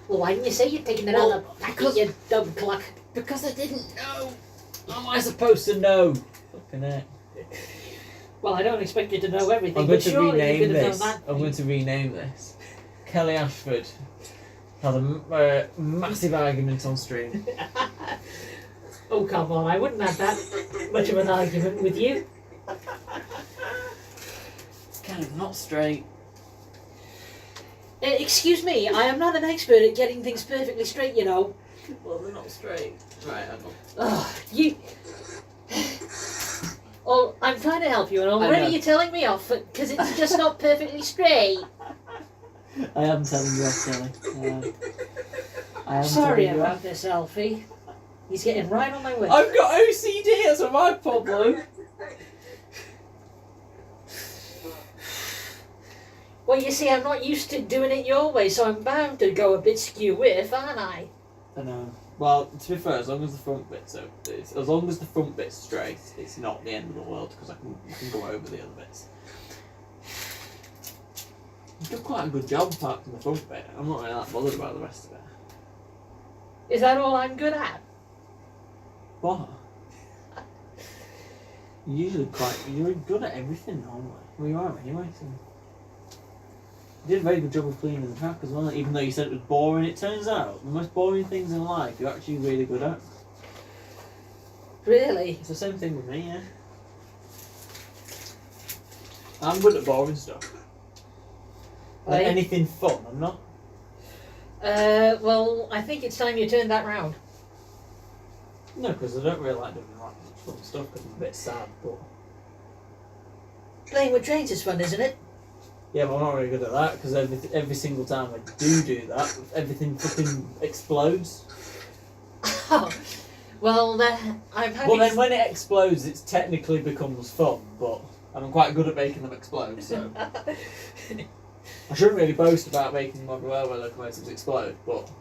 Well, why didn't you say you're taking it out of the packet, you dumb cluck? Because I didn't know. How am I supposed to know? Fucking heck. Well, I don't expect you to know everything, I'm going but to surely you rename could have this. known that. I'm going to rename this. Kelly Ashford has a massive argument on stream. Oh, come on, I wouldn't have that much of an argument with you. Kelly, not straight. Excuse me, I am not an expert at getting things perfectly straight, you know. Well, they're not straight. Right, I'm not. You... Oh, I'm trying to help you, and already you're telling me off because it's just not perfectly straight. I am telling you off, Kelly. I am Sorry telling you about off. this, Alfie. He's getting right on my way. I've got OCD, that's my problem. Well, you see, I'm not used to doing it your way, so I'm bound to go a bit skew-whiff, aren't I? I know. Well, to be fair, as long as the front bit's straight, it's not the end of the world because I can go over the other bits. You do quite a good job apart from the front bit. I'm not really that bothered about the rest of it. Is that all I'm good at? What? You're good at everything normally. Well, you are anyway. So. You did a very good job of cleaning the track as well, even though you said it was boring. It turns out the most boring things in life you're actually really good at. Really? It's the same thing with me, yeah. I'm good at boring stuff. Like Right. anything fun, I'm not. Well, I think it's time you turned that round. No, because I don't really like doing that much fun stuff because I'm a bit sad, but... Playing with trains is fun, isn't it? Yeah, but I'm not really good at that because every single time I do that, everything fucking explodes. Well, I'm having... Well, then when it explodes, it technically becomes fun, but I'm quite good at making them explode, so... I shouldn't really boast about making modern railway locomotives explode, but...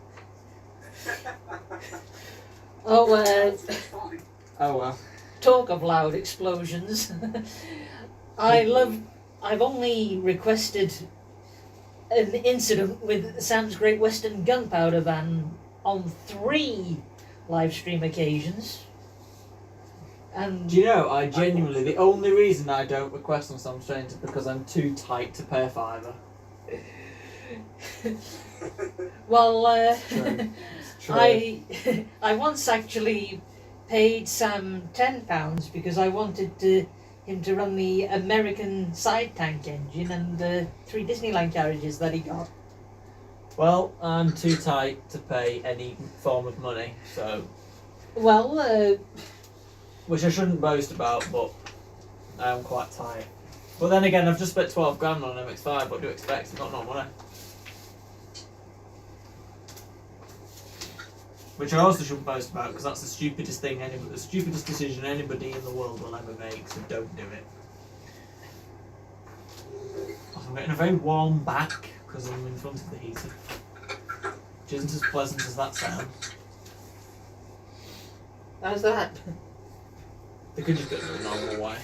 Oh, Oh well. talk of loud explosions. I've only requested an incident with Sam's Great Western Gunpowder Van on 3 live stream occasions. And Do you know, I genuinely, the only reason I don't request on some trains is because I'm too tight to pay a fiver. well, True. True. I once actually paid Sam £10 because I wanted him to run the American side tank engine and the 3 Disneyland carriages that he got. Well, I'm too tight to pay any form of money, so... Well, Which I shouldn't boast about, but I am quite tight. But then again, I've just spent 12 grand on an MX-5, what do you expect? It's not money. Which I also shouldn't boast about, because that's the stupidest thing, the stupidest decision anybody in the world will ever make, so don't do it. I'm getting a very warm back, because I'm in front of the heater. Which isn't as pleasant as that sounds. how's that? They could just go the normal way.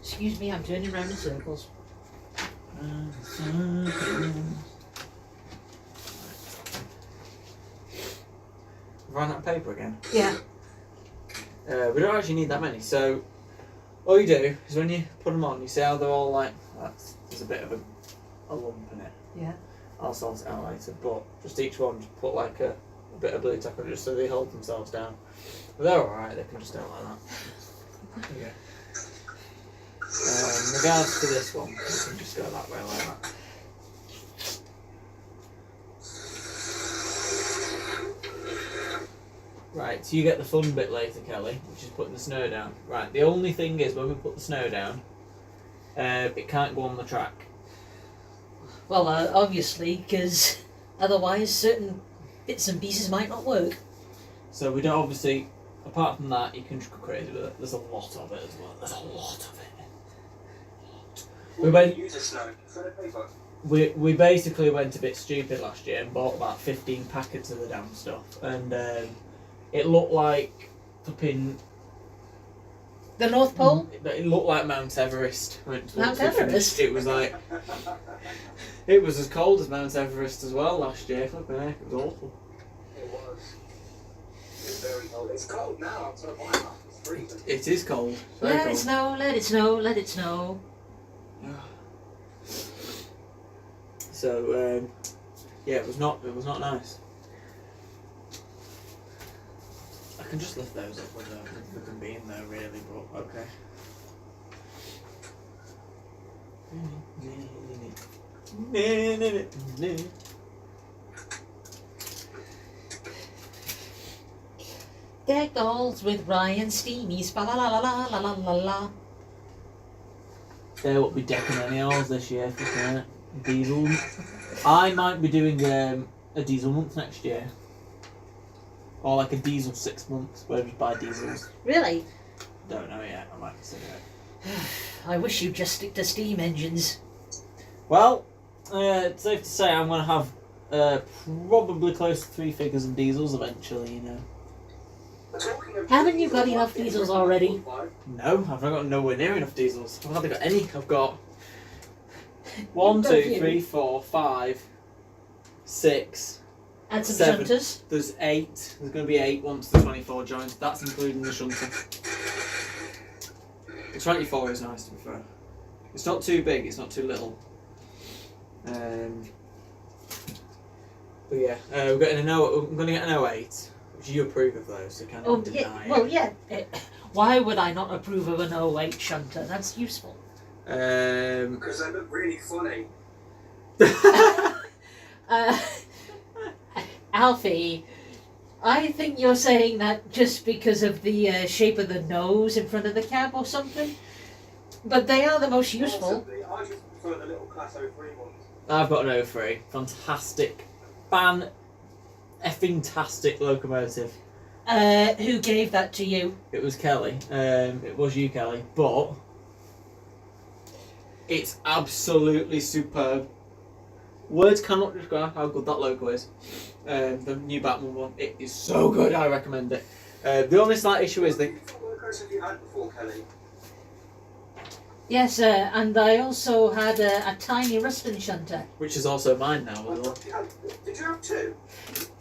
Excuse me, I'm turning round in circles. Run out of paper again. Yeah. We don't actually need that many, so all you do is when you put them on, you see how they're all like, there's a bit of a lump in it. Yeah. I'll sort it out later, but just each one just put like a bit of blue tack on it just so they hold themselves down. But they're alright, they can just stay like that. There you go. In regards to this one, you can just go that way like that. Right, so you get the fun bit later, Kelly, which is putting the snow down. Right, the only thing is when we put the snow down, it can't go on the track. Well, obviously, because otherwise certain bits and pieces might not work. So we don't obviously, apart from that, you can just go crazy with it. There's a lot of it as well. There's a lot of it. We went, Use a snow. Shred of paper. we basically went a bit stupid last year and bought about 15 packets of the damn stuff, and it looked like flipping. The North Pole? It looked like Mount Everest. Mount Everest? It was like it was as cold as Mount Everest as well last year. Flipping heck, it was awful. It was. It was very cold. It's cold now outside my house. It's freezing. It is cold. Very Let cold. it snow, let it snow, let it snow. So yeah, it was not nice. I can just lift those up with them being there really, but okay. Deck dolls with Ryan Steamies, ba la la la la la la la la. They won't be decking any hours this year for diesel. I might be doing a diesel month next year. Or like a diesel 6 months, where we just buy diesels. Really? Don't know yet, I might consider it. I wish you'd just stick to steam engines. Well, it's safe to say I'm going to have probably close to 3 figures in diesels eventually, you know. Haven't you got enough diesels already? No, I've got nowhere near enough diesels. I've hardly got any. I've got 1, 2, 3, 4, 5, 6. And some 7. shunters? There's 8. There's going to be 8 once the 24 joins. That's including the shunter. The 24 is nice, to be fair. It's not too big, it's not too little. But yeah, we're getting I'm going to get an 08, which you approve of those, so can't deny yeah. it. Well, yeah. Why would I not approve of an 08 shunter? That's useful. Because they look really funny. Alfie, I think you're saying that just because of the shape of the nose in front of the cab or something. But they are the most useful. Possibly. I just prefer the little Class 03 ones. I've got an 03. Fantastic. Effing-tastic locomotive. Who gave that to you? It was Kelly. It was you, Kelly. But it's absolutely superb. Words cannot describe how good that logo is. The new Batman one. It is so good. I recommend it. The only slight issue is that. What cars have you had before, Kelly? Yes, and I also had a tiny Ruston shunter. Which is also mine now. As well. Did you have 2?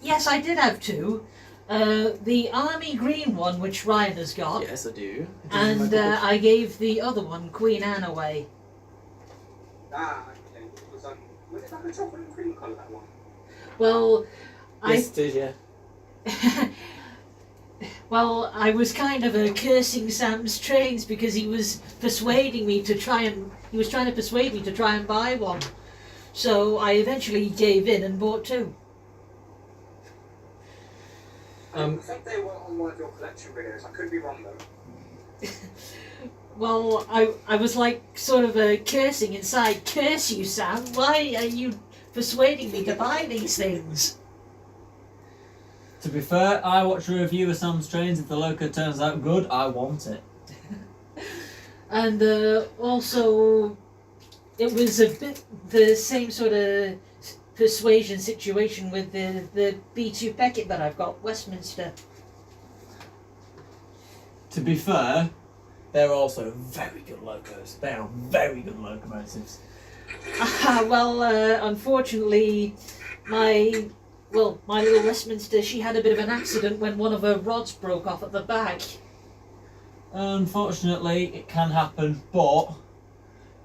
Yes, I did have 2. The army green one, which Ryan has got. Yes, I do. And I gave the other one, Queen Anne, away. Ah, okay. Was it like a chocolate and cream colour, that one? Well, Yes, it is, yeah. Well, I was kind of cursing Sam's trains because he was persuading me to try and... He was trying to persuade me to try and buy one. So I eventually gave in and bought 2. I think they were on one of your collection videos. I could be wrong though. Well, I was like sort of cursing inside. Curse you, Sam! Why are you persuading me to buy these things? To be fair, I watch a review of Sam's Trains. If the loco turns out good, I want it. And also, it was a bit the same sort of persuasion situation with the B2 Beckett that I've got, Westminster. To be fair, they're also very good locos. They are very good locomotives. Well, unfortunately, my little Westminster, she had a bit of an accident when one of her rods broke off at the back. Unfortunately, it can happen, but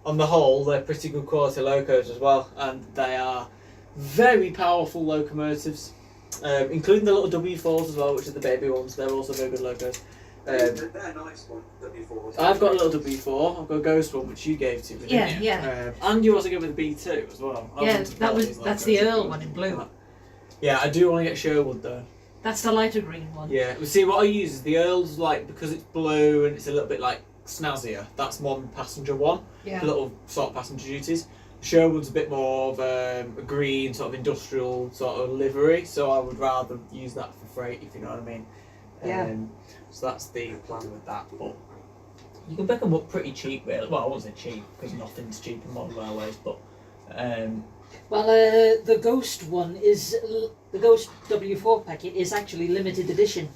on the whole, they're pretty good quality locos as well, and they are very powerful locomotives, including the little W4s as well, which are the baby ones. They're also very good locos. They're nice one, W4s. I've got a little W4. I've got a Ghost one, which you gave to me, didn't you? Yeah. And you also gave me the B2 as well. That's the Earl one in blue. Yeah, I do want to get Sherwood though. That's the lighter green one. Yeah, well, see what I use is the Earl's like, because it's blue and it's a little bit like snazzier. That's one passenger one. Yeah. For little sort of passenger duties. Sherwood's a bit more of a green sort of industrial sort of livery, so I would rather use that for freight, if you know what I mean. Yeah. So that's the plan with that. But you can pick them up pretty cheap, really. Well, I won't say cheap because nothing's cheap in modern railways, but Well, the Ghost one is the Ghost W4 packet is actually limited edition.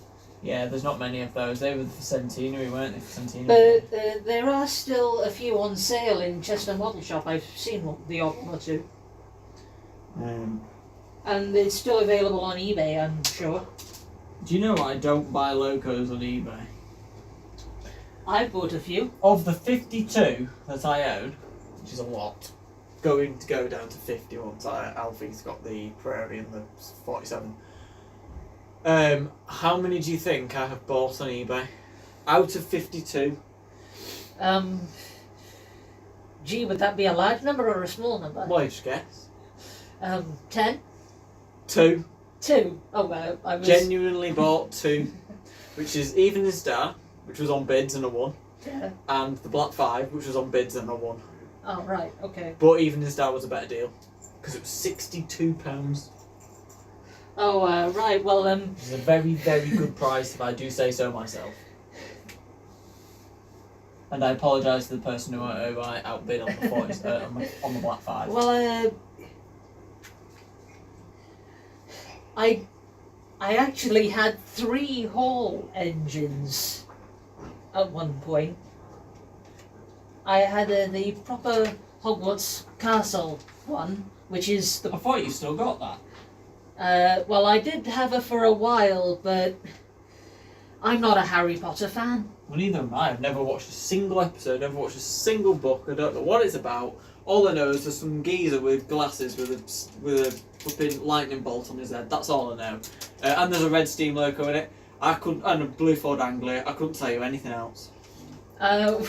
Yeah, there's not many of those. They were for centenary, weren't they? For centenary. But there are still a few on sale in Chester Model Shop. I've seen the odd one or two. And it's still available on eBay, I'm sure. Do you know what? I don't buy locos on eBay. I've bought a few. Of the 52 that I own, which is a lot, going to go down to 50 once Alfie's got the Prairie and the 47. How many do you think I have bought on eBay? Out of 52? Gee, would that be a large number or a small number? Well, just guess. 10? 2. 2? Oh, well, I was... Genuinely bought 2, which is Evening Star, which was on bids and I won, Yeah. and the Black 5, which was on bids and I won. Oh, right, okay. But Evening Star was a better deal, because it was £62. Oh, right, well, It's a very, very good price, if I do say so myself. And I apologise to the person who I outbid on the 40s, on the Black 5. Well, I actually had 3 Hall engines at one point. I had the proper Hogwarts Castle one, which is the... I thought you still got that. well, I did have it for a while, but I'm not a Harry Potter fan. Well, neither am I. I've never watched a single episode, never watched a single book. I don't know what it's about. All I know is there's some geezer with glasses with a flipping lightning bolt on his head. That's all I know. And there's a red Steam loco in it. And a blue Ford Anglia. I couldn't tell you anything else. Well,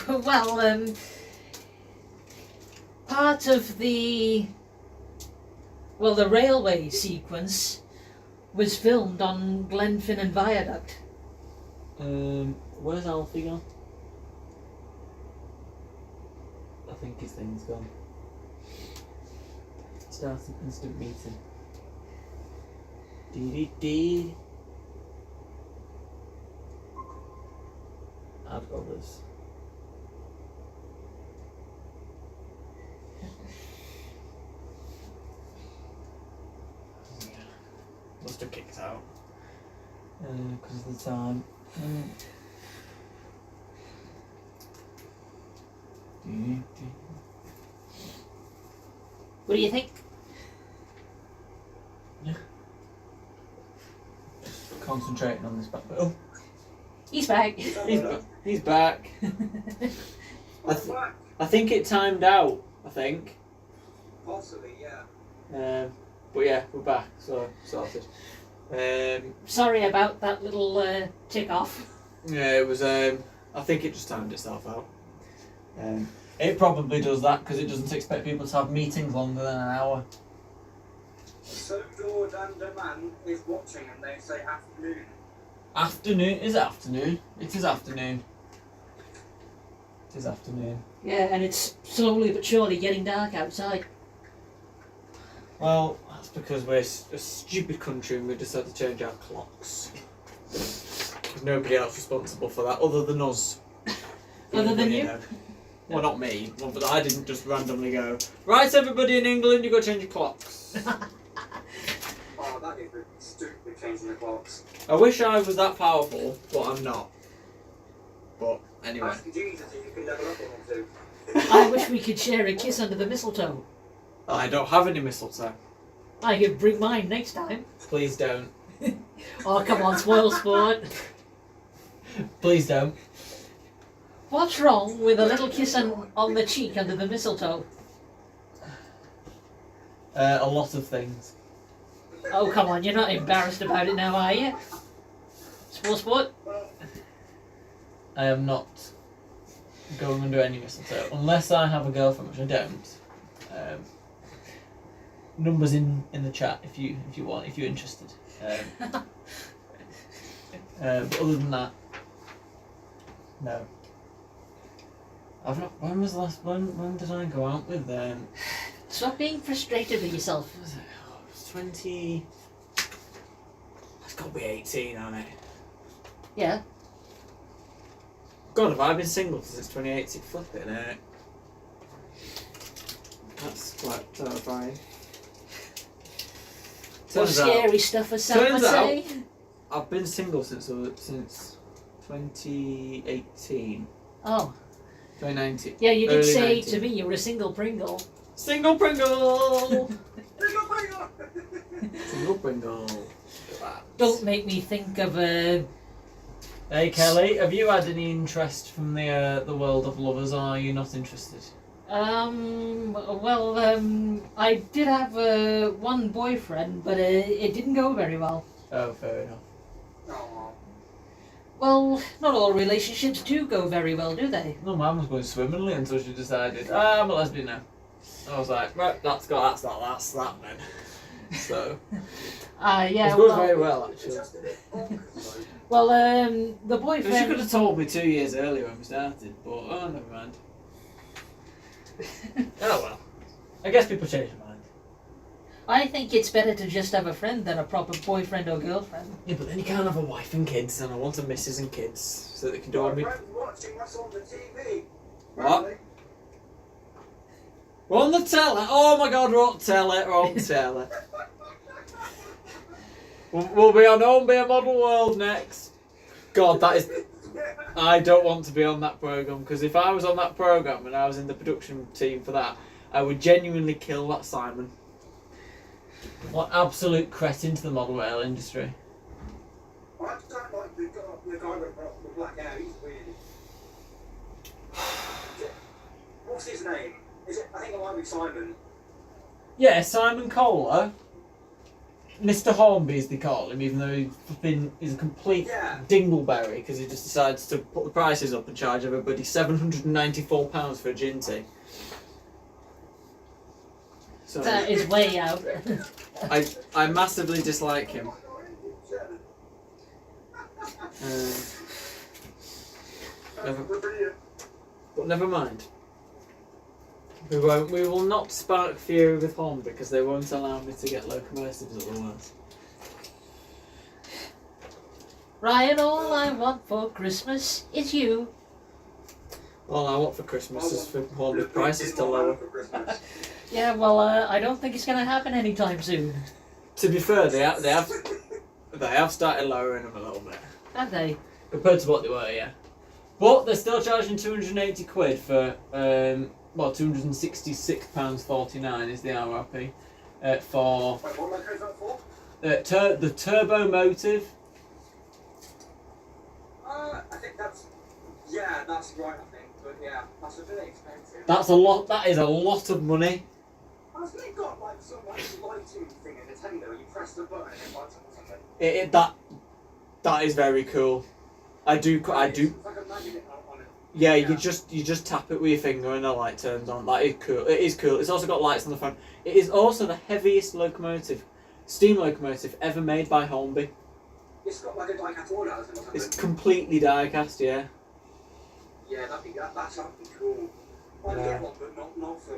part of the railway sequence was filmed on Glenfinnan Viaduct. Where's Alfie gone? I think his thing's gone. Start an instant meeting. Dee. Add others. Must have kicked out. Because of the time. What do you think? Yeah. Concentrating on this back. Oh, He's back. he's back. I think it timed out. I think. Possibly, yeah. But yeah, we're back. So sorted. Sorry about that little tick off. Yeah, it was. I think it just timed itself out. It probably does that because it doesn't expect people to have meetings longer than an hour. So George and a man is watching and they say afternoon. Afternoon? Is it afternoon? It is afternoon. It is afternoon. Yeah, and it's slowly but surely getting dark outside. Well, that's because we're a stupid country and we decided to change our clocks. There's nobody else responsible for that other than us. Other than you? Know. Well, not me, but I didn't just randomly go, right, everybody in England, you've got to change your clocks. Oh, that is stupid changing the clocks. I wish I was that powerful, but I'm not. But anyway. Ask Jesus if you can level up one or two. I wish we could share a kiss under the mistletoe. I don't have any mistletoe. I could bring mine next time. Please don't. Oh, come on, spoil sport. Please don't. What's wrong with a little kiss on the cheek under the mistletoe? A lot of things. Oh, come on, you're not embarrassed about it now, are you? Spoil sport? I am not going under any mistletoe unless I have a girlfriend, which I don't. Numbers in the chat if you want, if you're interested. But other than that, no. I've not. When was the last? When did I go out with them? Stop being frustrated with yourself. Was it? Oh, it was 20. It's got to be 18, hasn't it? Yeah. God, have I been single since 2018? Flip it, That's quite terrifying. Or Turns out, scary stuff, as some would turns out- say. I've been single since 2018. Oh, 2019. yeah, you did Early say 19. to me you were a single Pringle. Single Pringle! Single Pringle! Single Pringle. Don't make me think of Hey Kelly, have you had any interest from the world of lovers, or are you not interested? well, I did have one boyfriend, but it didn't go very well. Oh, fair enough. Aw. Well, not all relationships do go very well, do they? No, mine was going swimmingly until she decided, I'm a lesbian now. I was like, right, that's that then. So, Yeah, it's going well, very well actually. Just a bit bonkers, though. well, the She boyfriend... could have told me 2 years earlier when we started, but oh, never mind. Oh well. I guess people change their mind. I think it's better to just have a friend than a proper boyfriend or girlfriend. Yeah, but then you can't have a wife and kids, and I want a missus and kids, so they can do all My me. friend's watching us on the TV. What? We're on the telly. Oh my god, we're on telly. We're on telly. We'll be on Hornby a Model World next. God, that is. I don't want to be on that programme, because if I was on that programme and I was in the production team for that, I would genuinely kill that Simon. What absolute cretin to the model rail industry. I don't like the guy with the black hair. He's weird. What's his name? Is it? I think it might be Simon. Yeah, Simon Kohler. Mr. Hornby, as they call him, even though he's a complete Yeah. dingleberry because he just decides to put the prices up and charge everybody £794 for a gin tea. So That is way out. I massively dislike him. But never mind. We will not spark fury with Hornby because they won't allow me to get locomotives otherwise. Ryan, all I want for Christmas is you. All I want for Christmas is for Hornby's prices to lower. Yeah, well, I don't think it's going to happen anytime soon. To be fair, they have started lowering them a little bit Have they? compared to what they were, yeah. But they're still charging £280 for £266.49 is the RRP for Wait, what loco's that for? the turbo motive. I think that's. Yeah, that's right, I think. But yeah, that's a bit expensive. That's a lot. That is a lot of money. Hasn't it got like some lighting thing in Nintendo? You press the button and it lights up or something? That is very cool. I do. It's like a magnet on it. Yeah, Yeah. you just tap it with your finger and the light turns on. That is cool. It is cool. It's also got lights on the front. It is also the heaviest steam locomotive ever made by Hornby. It's got like a die-cast order or something. It's completely die-cast, yeah. Yeah, that's something cool. I'd get one, but not for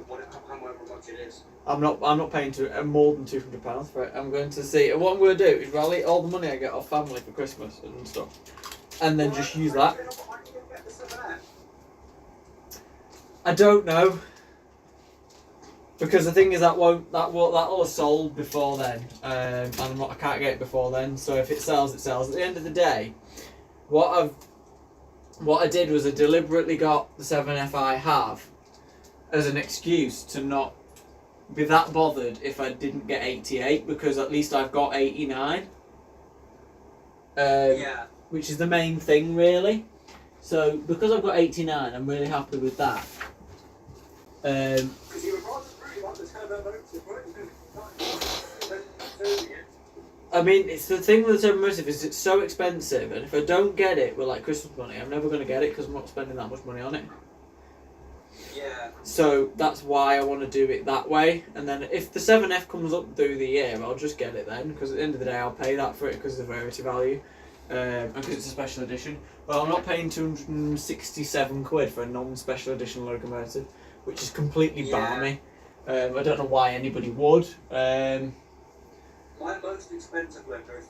however much it is. I'm not paying more than £200 for it. I'm going to see. What I'm going to do is rally all the money I get off family for Christmas and stuff, and then just use that. Why did you get the 7F? I don't know, because the thing is that will have sold before then, and I can't get it before then. So if it sells, it sells. At the end of the day, what I did was I deliberately got the 7F I have as an excuse to not be that bothered if I didn't get 88, because at least I've got 89. Yeah. Which is the main thing, really. So because I've got 89, I'm really happy with that. Because you were rather rude about the turbo motive, weren't you? I mean, it's the thing with the turbo motive is it's so expensive, and if I don't get it with like Christmas money, I'm never going to get it because I'm not spending that much money on it. Yeah. So that's why I want to do it that way. And then if the 7F comes up through the year, I'll just get it then, because at the end of the day I'll pay that for it because of the rarity value, and because it's a special edition. But I'm not paying £267 for a non-special edition locomotive, which is completely balmy. I don't know why anybody would. My most expensive loco is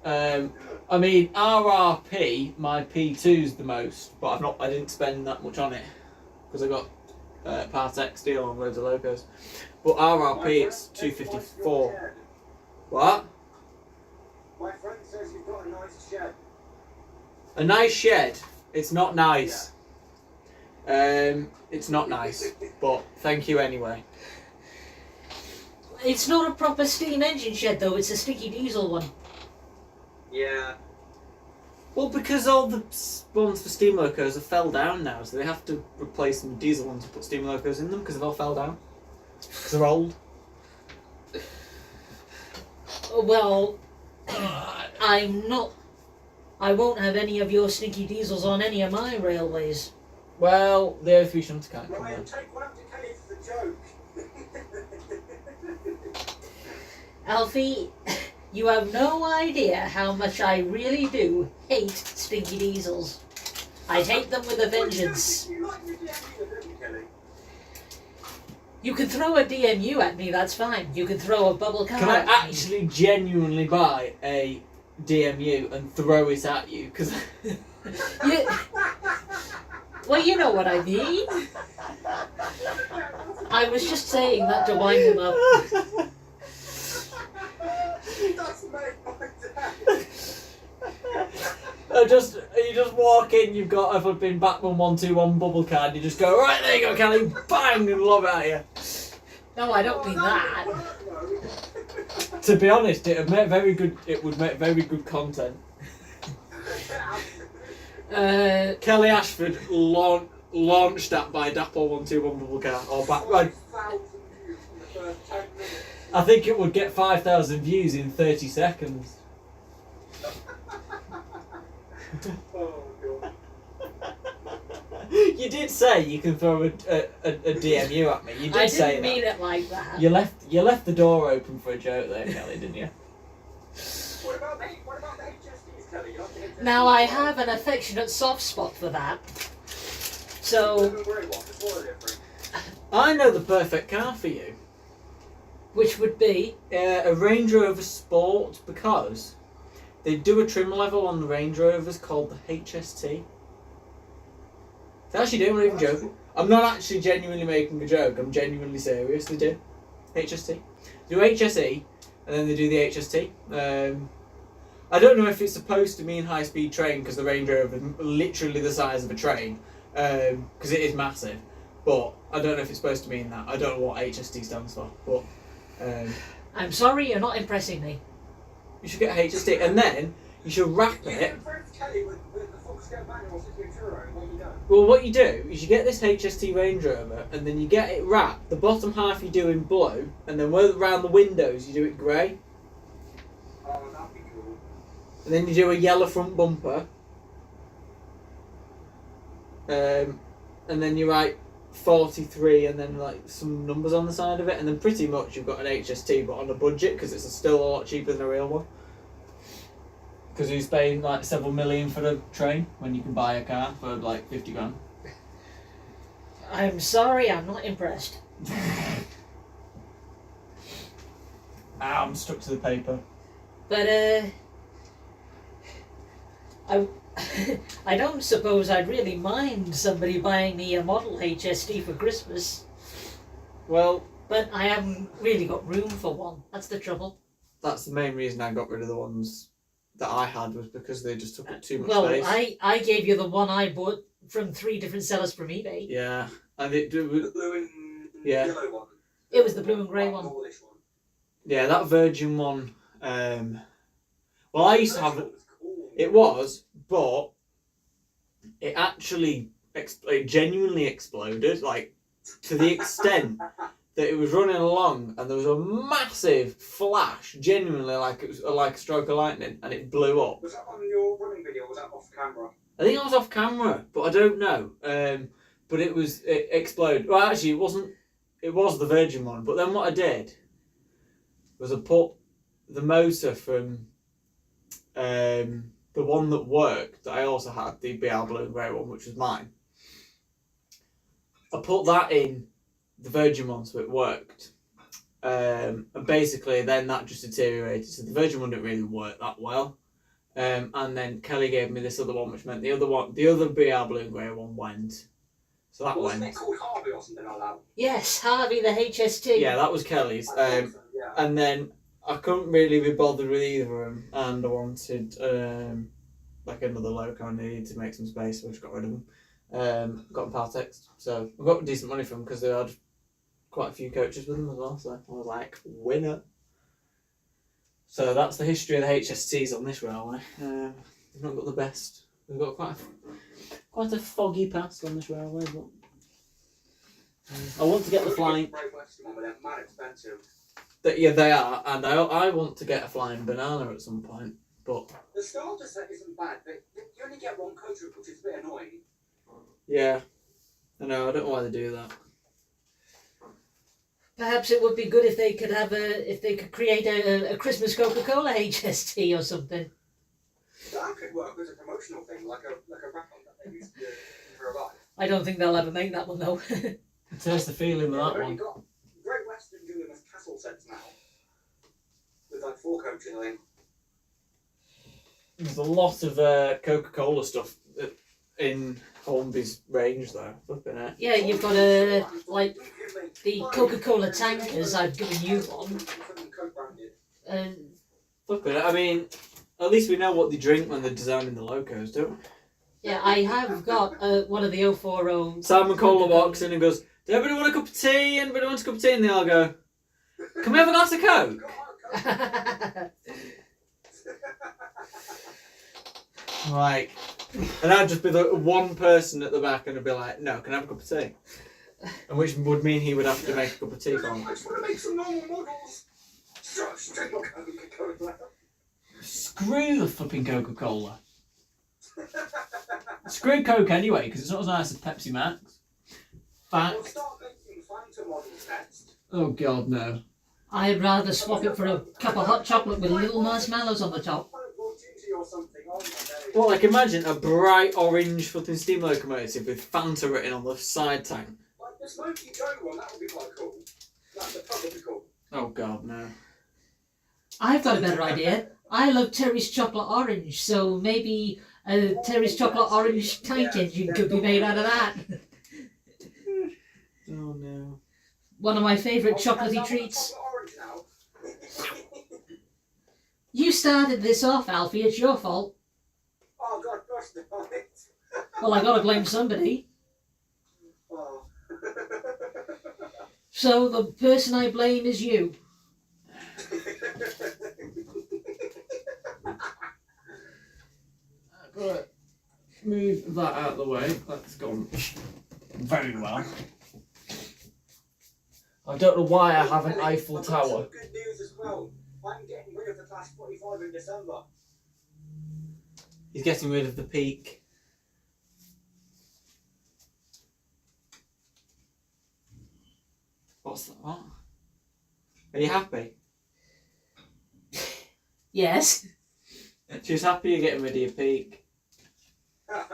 £55. I mean, RRP, my P2's the most, but I didn't spend that much on it because I got Part X deal on loads of locos. But RRP, it's 254. What? My friend says you've got a nice shed. A nice shed. It's not nice. It's not nice, but thank you anyway. It's not a proper steam engine shed though, it's a sticky diesel one. Yeah. Well, because all the ones for steam locos have fell down now, so they have to replace them with diesel ones to put steam locos in them because they've all fell down. Because they're old. Well, I won't have any of your stinky diesels on any of my railways. Well, the O3 shunter can't come Ryan, in. take one up to Kelly for the joke. Alfie, you have no idea how much I really do hate stinky diesels. I hate them with a vengeance. You like your DMU, don't you, Kelly? You can throw a DMU at me, that's fine. You can throw a bubble car Can I at me. actually genuinely buy a DMU and throw it at you? Because Well, you know what I mean. I was just saying that to wind him up. That's made my day. you just walk in, you've got a flipping Batman 121 bubble card, you just go, right, there you go, Kelly, bang, and lob it at you. No, I don't mean that. To be honest, it would make very good content. Kelly Ashford launched that by Dapple 121 bubble car, or Batman. 5,000 views in the first 10 minutes. I think it would get 5,000 views in 30 seconds. Oh, God. You did say you can throw a DMU at me. You did I say didn't mean that. it like that. You left the door open for a joke there, Kelly, didn't you? What about the HSDs, Kelly? You like the HSDs? Now I have an affectionate soft spot for that. So, I know the perfect car for you. which would be A Range Rover Sport, because they do a trim level on the Range Rovers called the HST. They actually do, I'm not even joking. I'm not actually genuinely making a joke, I'm genuinely serious, they do. HST. They do HSE, and then they do the HST. I don't know if it's supposed to mean high speed train, because the Range Rover is literally the size of a train, because it is massive. But I don't know if it's supposed to mean that. I don't know what HST stands for, but I'm sorry, you're not impressing me. you should get a HST, and then you should wrap You it. impressed Kelly with the Foxcare manual signature, and what you done? Well, what you do is you get this HST Range Rover, and then you get it wrapped. The bottom half you do in blue, and then around the windows you do it grey, Oh, that'd be cool. and then you do a yellow front bumper, and then you write 43 and then like some numbers on the side of it, and then pretty much you've got an HST but on a budget, because it's still a lot cheaper than a real one. Because who's paying like several million for the train when you can buy a car for like 50 grand? I'm sorry, I'm not impressed. I'm stuck to the paper. But, I don't suppose I'd really mind somebody buying me a model HST for Christmas. Well, But I haven't really got room for one. That's the trouble. that's the main reason I got rid of the ones that I had, was because they just took up too much Well, space. I gave you the one I bought from 3 different sellers from eBay. Yeah, and it The blue and Yeah. yellow one. It was the blue and grey one. Goldish one. yeah, that Virgin one. Well, I used to have it. Was cool. It was, but it actually it genuinely exploded, like to the extent that it was running along and there was a massive flash, genuinely like it was like a stroke of lightning, and it blew up. Was that on your running video, or was that off camera? I think I was off camera, but I don't know. But it exploded. Well, actually, it wasn't. It was the Virgin one. But then what I did was I put the motor from the one that worked, that I also had, the BR Blue and Grey one, which was mine. I put that in the Virgin one so it worked. And basically then that just deteriorated. So the Virgin one didn't really work that well. And then Kelly gave me this other one, which meant the other BR Blue and Grey one went. So that Wasn't went. it called Harvey or something like that? Yes, Harvey the HST. Yeah, that was Kelly's. I think so, yeah. And then I couldn't really be bothered with either of them, and I wanted like another loco. I needed to make some space, so I just got rid of them. Got them Partex, so I got decent money from them because they had quite a few coaches with them as well. So I was like, winner. So that's the history of the HSTs on this railway. We've not got the best. We've got quite a foggy past on this railway, but I want to get the flying. Great Western one, but they're mad expensive. Yeah, they are, and I want to get a flying banana at some point. But The starter set isn't bad, but you only get one coach, which is a bit annoying. yeah, I know. I don't know why they do that. Perhaps it would be good if they could create a Christmas Coca-Cola HST or something. That could work as a promotional thing, like a wrap-on that they used to provide. I don't think they'll ever make that one though. There's the feeling with that They've one. only got Great Western doing them as castle sets now, with like 4 coaches, I think. There's a lot of Coca-Cola stuff in Hornby's range, though. Flipping it. Yeah, you've got like the Coca-Cola tankers. I've given you one. And Flipping it. I mean, at least we know what they drink when they're designing the locos, don't we? yeah, I have got one of the 040. Simon Cola walks in and goes, "Does anybody want a cup of tea? Anybody want a cup of tea?" And they all go, "Can we have a glass of Coke?" Like, and I'd just be the one person at the back and I'd be like, "No, can I have a cup of tea?" And which would mean he would have to make a cup of tea for me. I just want to make some normal models. Straight up Coca-Cola. Screw the flipping Coca-Cola. Screw Coke anyway, because it's not as nice as Pepsi Max. We'll Fact. start making Fanta models next. Oh God, no. I'd rather swap it for a cup of hot chocolate with little marshmallows on the top. Or something. Oh my days. Well, like imagine a bright orange flipping steam locomotive with Fanta written on the side tank. Like the Smoky Joe one, that would be quite cool. That would be cool. Oh God, no. I've got a better idea. I love Terry's chocolate orange, so maybe a Terry's chocolate orange tank engine could be made out of that. Oh no. One of my favourite chocolatey treats. Orange now. You started this off, Alfie. It's your fault. Oh God, gosh, darn it. Well, I gotta blame somebody. Oh. So the person I blame is you. Right. Move that out of the way. That's gone very well. I don't know why I have an Eiffel I've got Tower. some good news as well. I'm getting rid of the Class 45 in December. He's getting rid of the peak. What's that? What? Are you happy? Yes. She's happy you're getting rid of your peak. I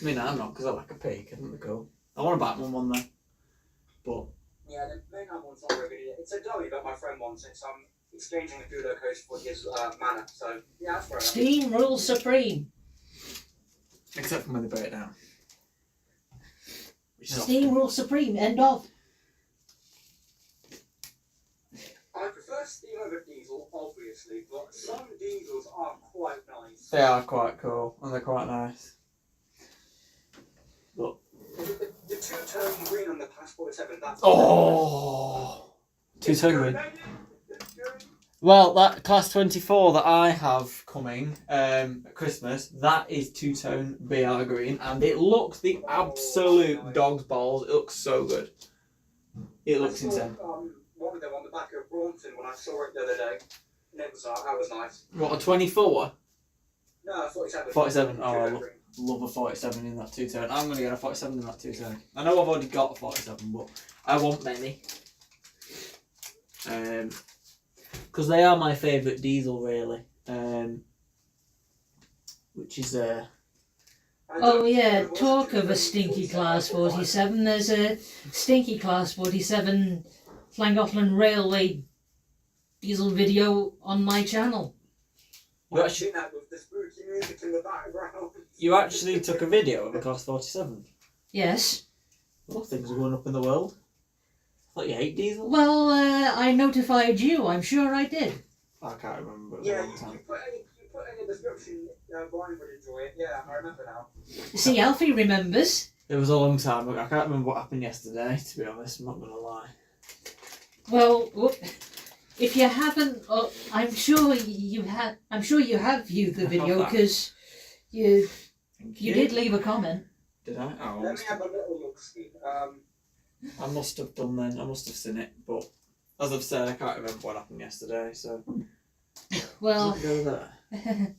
mean, I'm not because I like a peak. I think they're cool. I want a Batman one though. But Yeah, the mainland one's not very good. It's a dummy, but my friend wants it, so I'm exchanging the Dudo coast for his manor. So, yeah, that's fair enough. Steam rules supreme. except for when they break it down. Which is Steam rules supreme. End of. I prefer steam over diesel, obviously, but some diesels are quite nice. They are quite cool and they're quite nice. But The two-tone green on the Class 47, that's... oh, two-tone green. Well, that Class 24 that I have coming at Christmas, that is two-tone BR green, and it looks the absolute dog's balls. It looks so good. It looks insane. One of them on the back of Braunton when I saw it the other day, and it was that was nice. What, a 24? No, 47. 47. Oh, I Two-tone love, green. love a 47 in that two-tone. I'm going to get a 47 in that two-tone. I know I've already got a 47, but I want many. Because they are my favourite diesel, really. Which is Oh yeah, talk of a stinky Class 47. There's a stinky Class 47 Llangollen Railway diesel video on my channel. You actually, That with the spooky music in the background. you actually took a video of a Class 47. Yes. Well, things are going up in the world. I thought you hate diesel. Well, I notified you. I'm sure I did. I can't remember. It was Yeah, a long you time. put in the description. Brian would enjoy it. Yeah, I remember now. See, Alfie remembers. It was a long time ago. I can't remember what happened yesterday, to be honest. I'm not going to lie. Well, if you haven't, I'm sure you have. I'm sure you have viewed the video because you did leave a comment. Did I? Oh, Let me have a little look. See. I must have done then. I must have seen it, but as I've said, I can't remember what happened yesterday. So Well, that goes there, and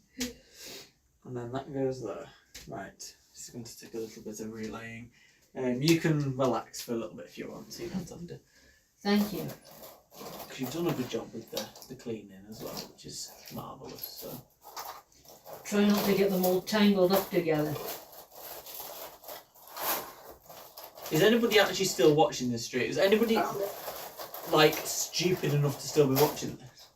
then that goes there. Right. Just going to take a little bit of relaying. You can relax for a little bit if you want. So you don't have to. thank you. Because you've done a good job with the cleaning as well, which is marvellous. So Try not to get them all tangled up together. is anybody actually still watching this stream? Is anybody like stupid enough to still be watching this?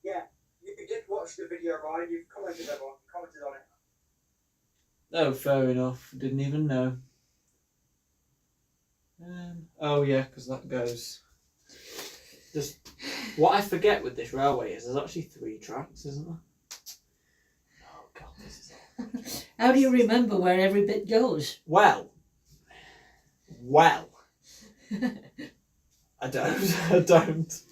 Yeah, you did watch the video, Ryan. You've commented on it. Oh, fair enough. Didn't even know. Oh yeah, because that goes. Just what I forget with this railway is there's actually 3 tracks, isn't there? Oh god, this is all. How do you remember where every bit goes? Well. I don't. I don't.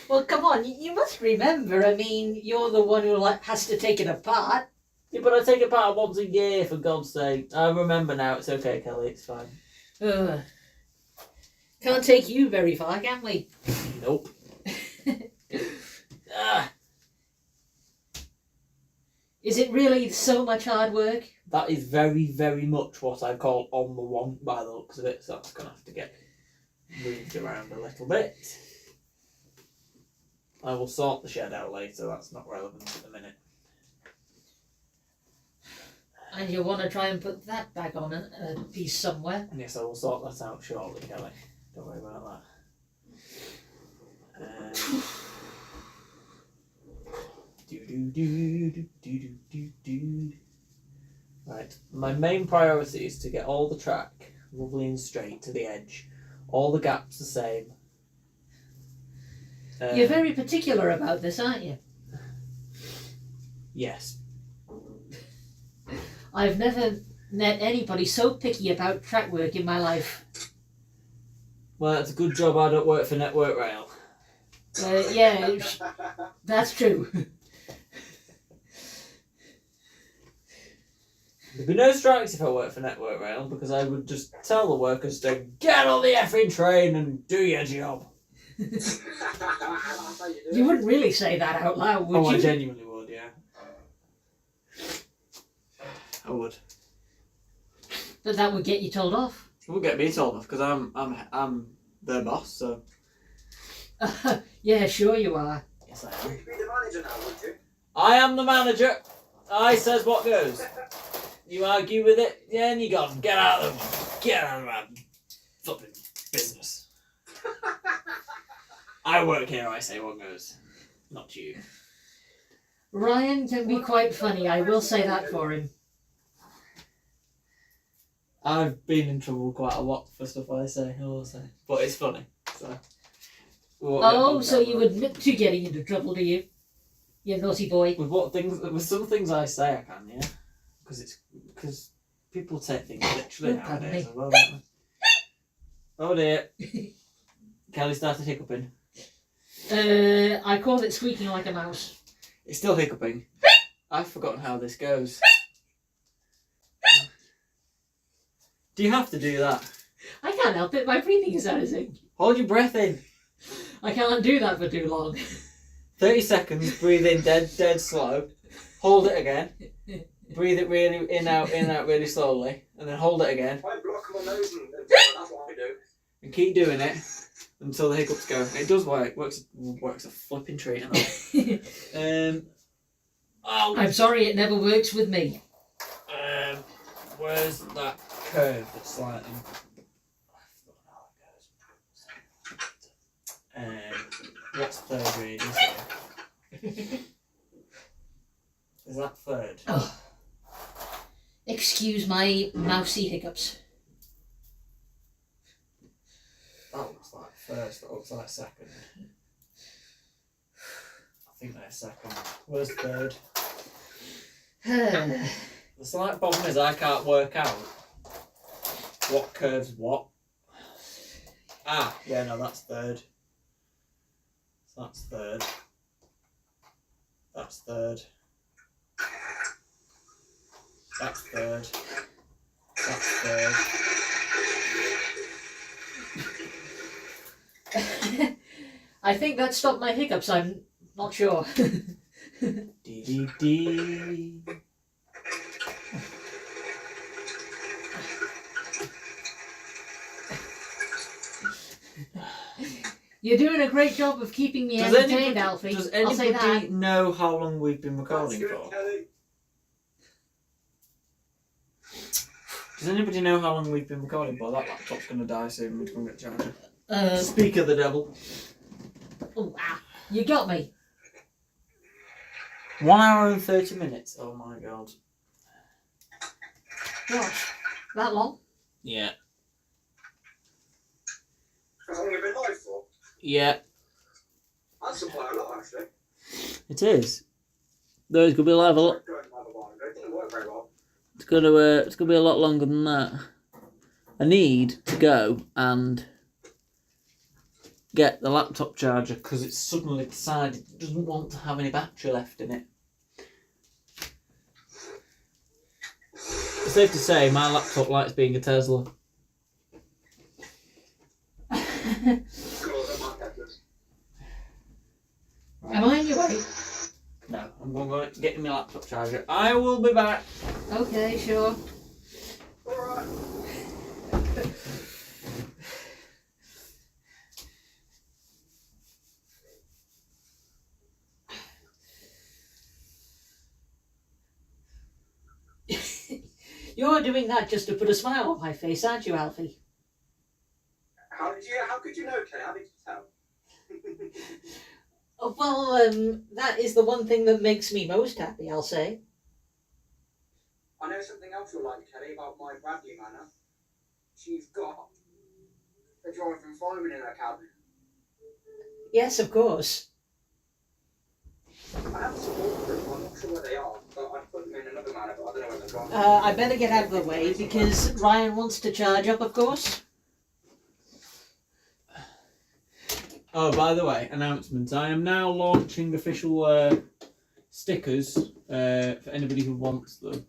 Well, come on, you must remember. I mean, you're the one who has to take it apart. Yeah, but I take it apart once a year, for God's sake. I remember now. It's okay, Kelly. It's fine. Can't take you very far, can we? Nope. Ah, Is it really so much hard work? that is very, very much what I call on the one by the looks of it. So that's going to have to get moved around a little bit. I will sort the shed out later. That's not relevant at the minute. And you want to try and put that back on a piece somewhere. And yes, I will sort that out shortly, Kelly. Don't worry about that. Right. My main priority is to get all the track lovely and straight to the edge. All the gaps the same. You're very particular about this, aren't you? Yes. I've never met anybody so picky about track work in my life. Well, it's a good job I don't work for Network Rail. Yeah, that's true. There'd be no strikes if I worked for Network Rail because I would just tell the workers to get on the effing train and do your job. You wouldn't really say that out loud, would Oh, you? I genuinely would, yeah. I would. But that would get you told off. It would get me told off because I'm their boss, so. Yeah, sure you are. Yes, I am. You'd be the manager now, would you? I am the manager. I says what goes. You argue with it, yeah, and you go, get out of my flipping business. I work here, I say what goes. Not you. Ryan can be quite funny, I will say that for him. I've been in trouble quite a lot for stuff I will say. But it's funny, so. Oh, so you admit to getting into trouble, do you? You naughty boy. With some things I say I can, yeah? Because people take things literally Oh, pardon nowadays me. as well, don't they? Oh dear. Kelly started hiccuping. I call it squeaking like a mouse. It's still hiccuping. I've forgotten how this goes. Do you have to do that? I can't help it, my breathing is out of sync. Hold your breath in. I can't do that for too long. 30 seconds, breathe in dead slow. Hold it again. Breathe it really in out really slowly. And then hold it again. I block my nose and that's what I do. And keep doing it until the hiccups go. It does work. Works a flipping treat. I'm sorry, it never works with me. Where's that curve that's slightly... What's third read, is it? Is that third? Oh. Excuse my mousy hiccups. That looks like first, that looks like second. I think they're second. Where's third? The slight problem is I can't work out what curves what. Ah, yeah, no, that's third. So that's third. That's third. That's third. That's third. I think that stopped my hiccups. I'm not sure. Dee. You're doing a great job of keeping me entertained, Alfie. Does I'll say that. anybody know how long we've been recording That's good, for? Kelly. Does anybody know how long we've been recording for? That laptop's going to die soon. We're going to get a charger. Speak of the devil. Oh, wow. You got me. 1 hour and 30 minutes. Oh my god. Gosh, that long? Yeah. How long have you been live for? Yeah. That's quite a lot, actually. It is. Though it's going to be live a lot. It didn't work very well. It's going to be a lot longer than that. I need to go and get the laptop charger because it's suddenly decided it doesn't want to have any battery left in it. It's safe to say my laptop likes being a Tesla. Am I on your way? No, I'm going to get my laptop charger. I will be back. Okay, sure. Alright. You're doing that just to put a smile on my face, aren't you, Alfie? How could you know, Kelly? How did you tell? Oh, well, that is the one thing that makes me most happy, I'll say. I know something else you'll like, Kelly, about my Bradley manor. She's got a driving fireman in her cabin. Yes, of course. I have some more proof. I'm not sure where they are, but I'd put them in another manor, but I don't know where they're gone. I better get out of the way because Ryan wants to charge up, of course. Oh, by the way, announcement. I am now launching official stickers for anybody who wants them.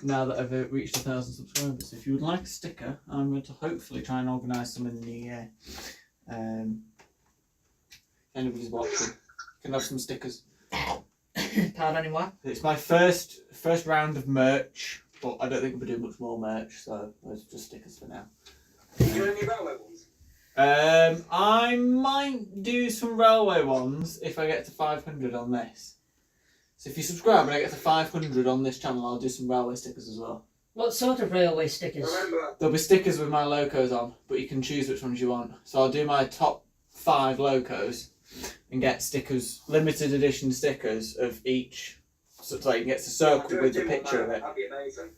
Now that I've reached 1,000 subscribers. If you would like a sticker, I'm going to hopefully try and organise some in the new year. Anybody's watching can have some stickers. Pardon what? It's my first round of merch, but I don't think we'll do much more merch, so those are just stickers for now. Do you know any railway ones? I might do some railway ones if I get to 500 on this. So if you subscribe and I get to 500 on this channel, I'll do some railway stickers as well. What sort of railway stickers? Remember, There'll be stickers with my locos on, but you can choose which ones you want. So I'll do my top 5 locos and get stickers, limited edition stickers of each. So it's like you get a circle with the picture of it. That'd be amazing.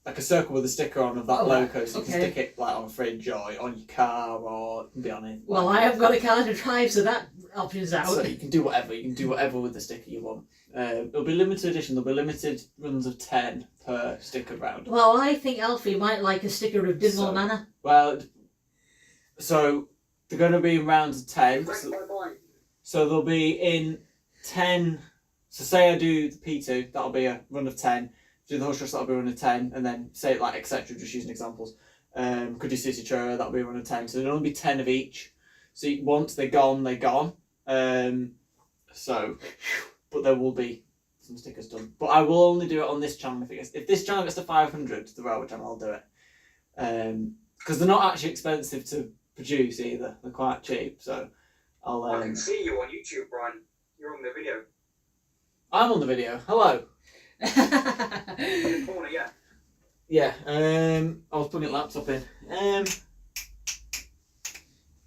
Like a circle with a sticker on of that Oh, logo, so you can okay. stick it like on a fridge or on your car or it can be on it. Well, I haven't got a car to drive, so that option's out. So you can do whatever. You can do whatever with the sticker you want. It'll be limited edition. There'll be limited runs of 10 per sticker round. Well, I think Alfie might like a sticker of Dinmore So- Manor. Well, so they're going to be in rounds of 10. Break my mind. So they'll be in 10. So say I do the P2, that'll be a run of 10. Do the horse race, that'll be a run of 10. And then say like etc. Just using examples. Could do City Churro, that'll be a run of 10. So there'll only be 10 of each. So once they're gone, they're gone. But there will be some stickers done. But I will only do it on this channel if this channel gets to 500, the railway channel, I'll do it. Because they're not actually expensive to produce either. They're quite cheap. So I'll. I can see you on YouTube, Brian. You're on the video. I'm on the video. Hello. In the corner, yeah. Yeah. I was putting a laptop in.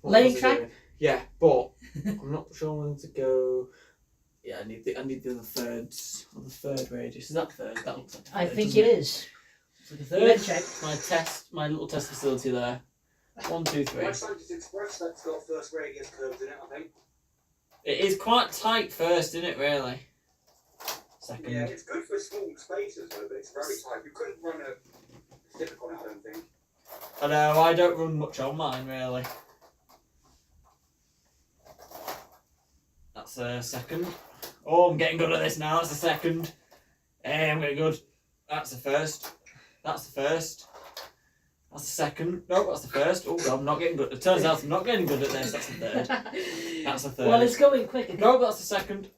What Laying was I track? doing? Yeah, but I'm not sure when to go. Yeah, I need the other thirds or the third radius. Is that third? That looks like a third, I think doesn't it is. It's like a You better third. check. My little test facility there. 1, 2, 3. My Scientist Express, that's got first radius curves in it, I think. It is quite tight first, isn't it? Really. Second. Yeah, it's good for small spaces though, but it's very tight. You couldn't run a Civic on it, I don't think. I know. I don't run much on mine really. That's a second. Oh, I'm getting good at this now. That's a second. I'm getting good. That's the first. That's the first. That's the second. No, that's the first. Oh, God, I'm not getting good. It turns out I'm not getting good at this. That's the third. That's the third. Well, it's going quicker. No, that's the second.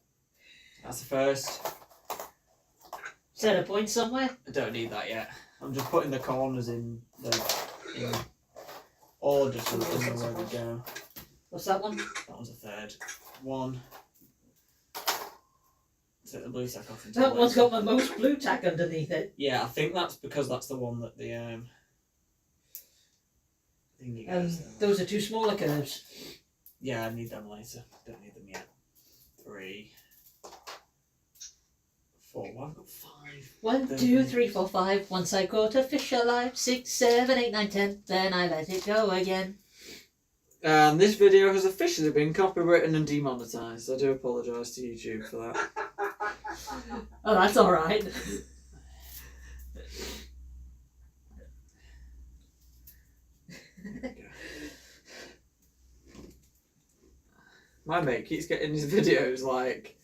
That's the first. Set a point somewhere. I don't need that yet. I'm just putting the corners in order so that I know where to go. What's that one? That was a third. 1. Take the blue tack off. That one's got my most blue tack underneath it. Yeah, I think that's because that's the one that the thingy goes there. Those are two smaller curves. Yeah, I need them later. Don't need them yet. 3, 4. Well, I've got 5. 1, 2, 3, 4, 5. Once I caught a fish alive. 6, 7, 8, 9, 10. Then I let it go again. And this video has officially been copywritten and demonetised. I do apologise to YouTube for that. Oh, that's alright. My mate keeps getting his videos like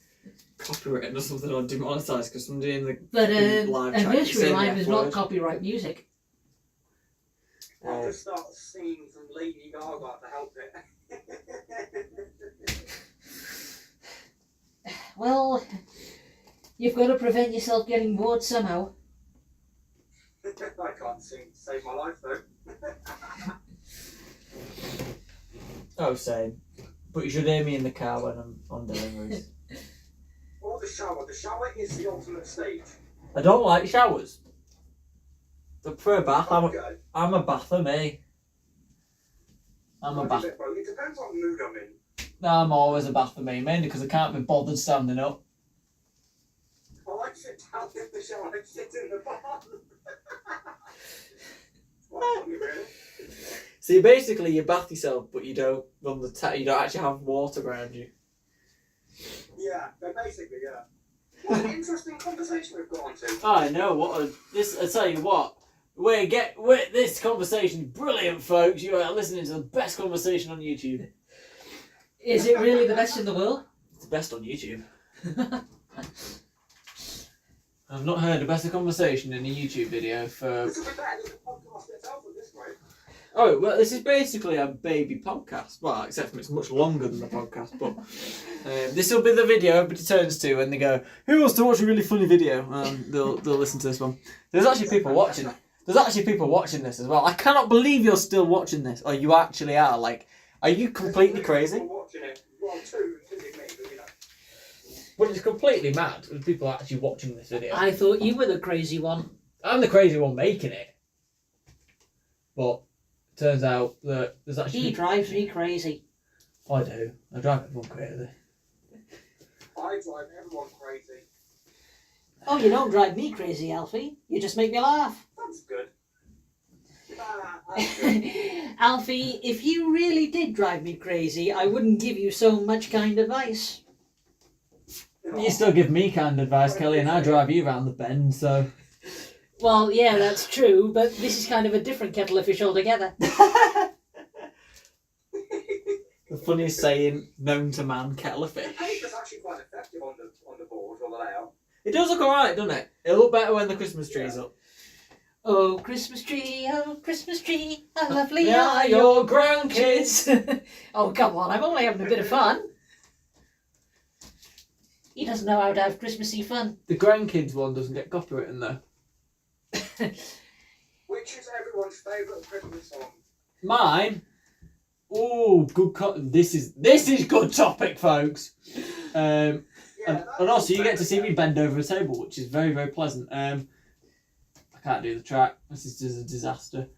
copywritten or something or demonetised because somebody in the But live a chat keeps nursery saying the rhyme F is not word. copyright music. I'll just start singing some Lady Gaga to help it. Well, you've got to prevent yourself getting bored somehow. I can't sing to save my life though. Oh, same. But you should hear me in the car when I'm on deliveries. Or the shower. The shower is the ultimate stage. I don't like showers. I prefer a bath. Okay. I'm a bather, me. I'm a bath. It depends what mood I'm in. No, I'm always a bather, me, mainly because I can't be bothered standing up. I like to sit down in the shower and sit in the bath. Well, funny, really. See, basically, you bath yourself, but you don't run the tap. You don't actually have water around you. Yeah, but basically, yeah. What an interesting conversation we've got onto. I know I tell you what. This conversation is brilliant, folks. You are listening to the best conversation on YouTube. Is it really the best in the world? It's the best on YouTube. I've not heard a better conversation in a YouTube video for. This will be better than the podcast itself at this rate. Oh, well, this is basically a baby podcast. Well, except for it's much longer than the podcast, but this will be the video everybody turns to when they go, who wants to watch a really funny video? They'll listen to this one. There's actually people watching. There's actually people watching this as well. I cannot believe you're still watching this, or you actually are. Like, are you completely crazy? Watching it. Well, two, including me, but you know. Well, it's completely mad when people are actually watching this video. I thought you were the crazy one. I'm the crazy one making it. But turns out that there's actually... He drives me crazy. I do. I drive everyone crazy. I drive everyone crazy. Oh, you don't drive me crazy, Alfie. You just make me laugh. That's good. That's good. Alfie, if you really did drive me crazy, I wouldn't give you so much kind advice. You still give me kind advice, Kelly, and I drive you round the bend, so... Well, yeah, that's true, but this is kind of a different kettle of fish altogether. The funniest saying known to man, kettle of The fish. paper's actually quite effective on the board or the layout. It does look alright, doesn't it? It'll look better when the Christmas tree's up. Oh, Christmas tree, how lovely Yeah, are your grandkids. Oh, come on, I'm only having a bit of fun. He doesn't know how to have Christmassy fun. The grandkids one doesn't get copywritten though. Which is everyone's favourite Christmas song? Mine? Oh, good this is good topic, folks. And also you get to see me bend over a table, which is very, very pleasant. I can't do the track. This is just a disaster.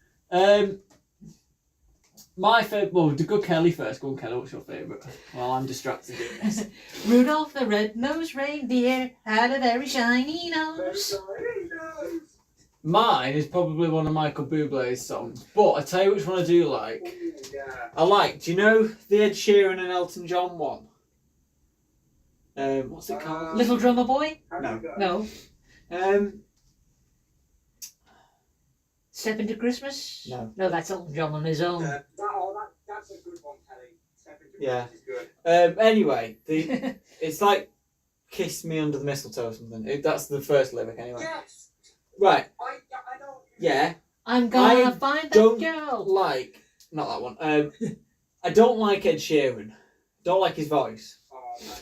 My favourite. Well, to go Kelly first. Go on, Kelly. What's your favourite? Well, I'm distracted doing this. Rudolph the red-nosed reindeer had a very shiny nose. Mine is probably one of Michael Bublé's songs, but I tell you which one I do like. I like. Do you know the Ed Sheeran and Elton John one? What's it called? Little Drummer Boy? No. No. Um, Step Into Christmas? No. No, that's Elton John on his own. That's a good one, Kelly. Step into Yeah. Christmas is good. Anyway, it's like "Kiss Me Under the Mistletoe" or something. That's the first lyric, anyway. Yes. Right. I know. Yeah. I'm gonna I find that don't girl. like. Not that one. I don't like Ed Sheeran. Don't like his voice. Oh, man.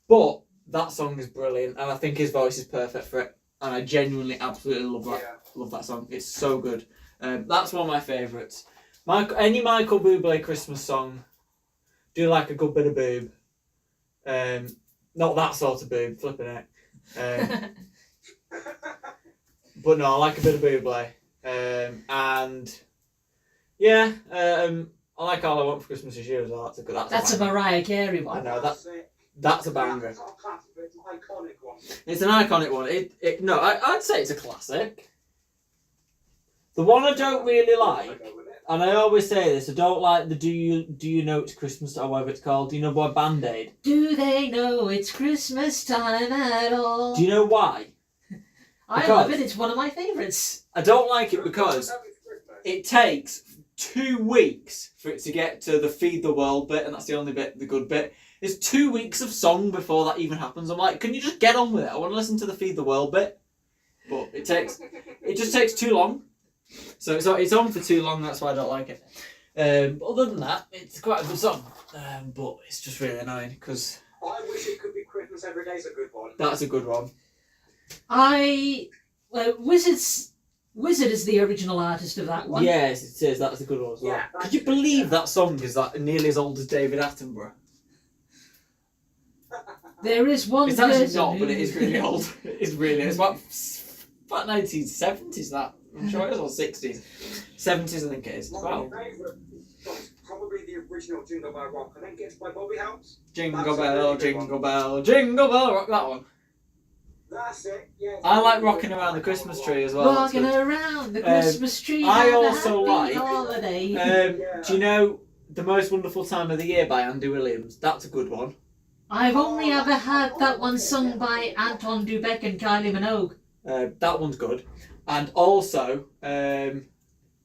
But that song is brilliant, and I think his voice is perfect for it. And I genuinely, absolutely love that. Yeah. Love that song. It's so good. That's one of my favourites. Any Michael Bublé Christmas song. Do like a good bit of boob. Not that sort of boob. Flipping it. But no, I like a bit of Bublé. And yeah, I like All I Want for Christmas Is You as well. That's a That's a Mariah Carey I one. know that's a banger. It's not a classic, but it's an iconic one. It's an iconic one. I'd say it's a classic. The one I don't really like, and I always say this, I don't like the Do You Know It's Christmas or whatever it's called. Do you know by Band-Aid? Do they know it's Christmas time at all? Do you know why? I love it. It's one of my favourites. I don't like it because it takes 2 weeks for it to get to the Feed the World bit, and that's the only bit, the good bit. It's 2 weeks of song before that even happens. I'm like, can you just get on with it? I want to listen to the Feed the World bit. But it just takes too long. So it's on for too long, that's why I don't like it. But other than that, it's quite a good song. But it's just really annoying because I wish it could be Christmas Every Day is a good one. that's a good one. Wizard is the original artist of that one. Yes, it is. That's a good one as well. Yeah, Could you believe that song is like nearly as old as David Attenborough? There is one It's actually person not, but who- it is really old. It's about 1970s. That I'm sure it is, or 60s, 70s. I think it is. My Wow. favourite song is probably the original Jingle Bell Rock. I think it's by Bobby Helms. Jingle That's a bell, really good jingle bell, jingle bell rock. That one. That's it. Yeah. I like rocking around the Christmas tree as well. that's Rocking good. around the Christmas tree. I have a also happy like, holiday. Do you know The Most Wonderful Time of the Year by Andy Williams? That's a good one. I've only ever had that one sung by Anton Dubek and Kylie Minogue. That one's good. And also,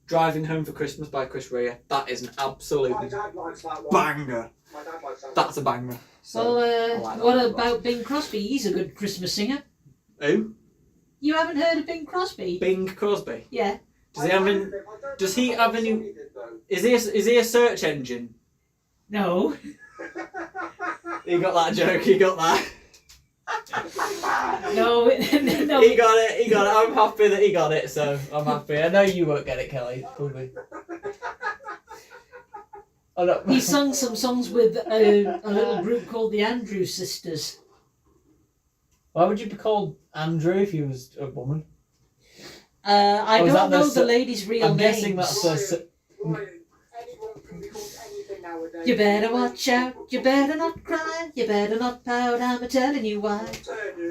Driving Home for Christmas by Chris Rea. That is an absolute My dad likes that one. banger. My dad likes that That's a banger. So, I like that What one. about Bing Crosby? He's a good Christmas singer. Who? You haven't heard of Bing Crosby? Bing Crosby. Yeah. Does he have any? Does he have any? Is he a search engine? No. He got that joke. He got that. No. No. He got it. He got it. I'm happy that he got it. So I'm happy. I know you won't get it, Kelly. Probably. Oh, no. He sung some songs with a little group called the Andrews Sisters. Why would you be called Andrew if you was a woman? I Oh, is don't that know the the lady's real I'm name. guessing that's the. Ryan, anyone can be called anything nowadays. You better watch out, you better not cry, you better not pout, I'm a telling you why.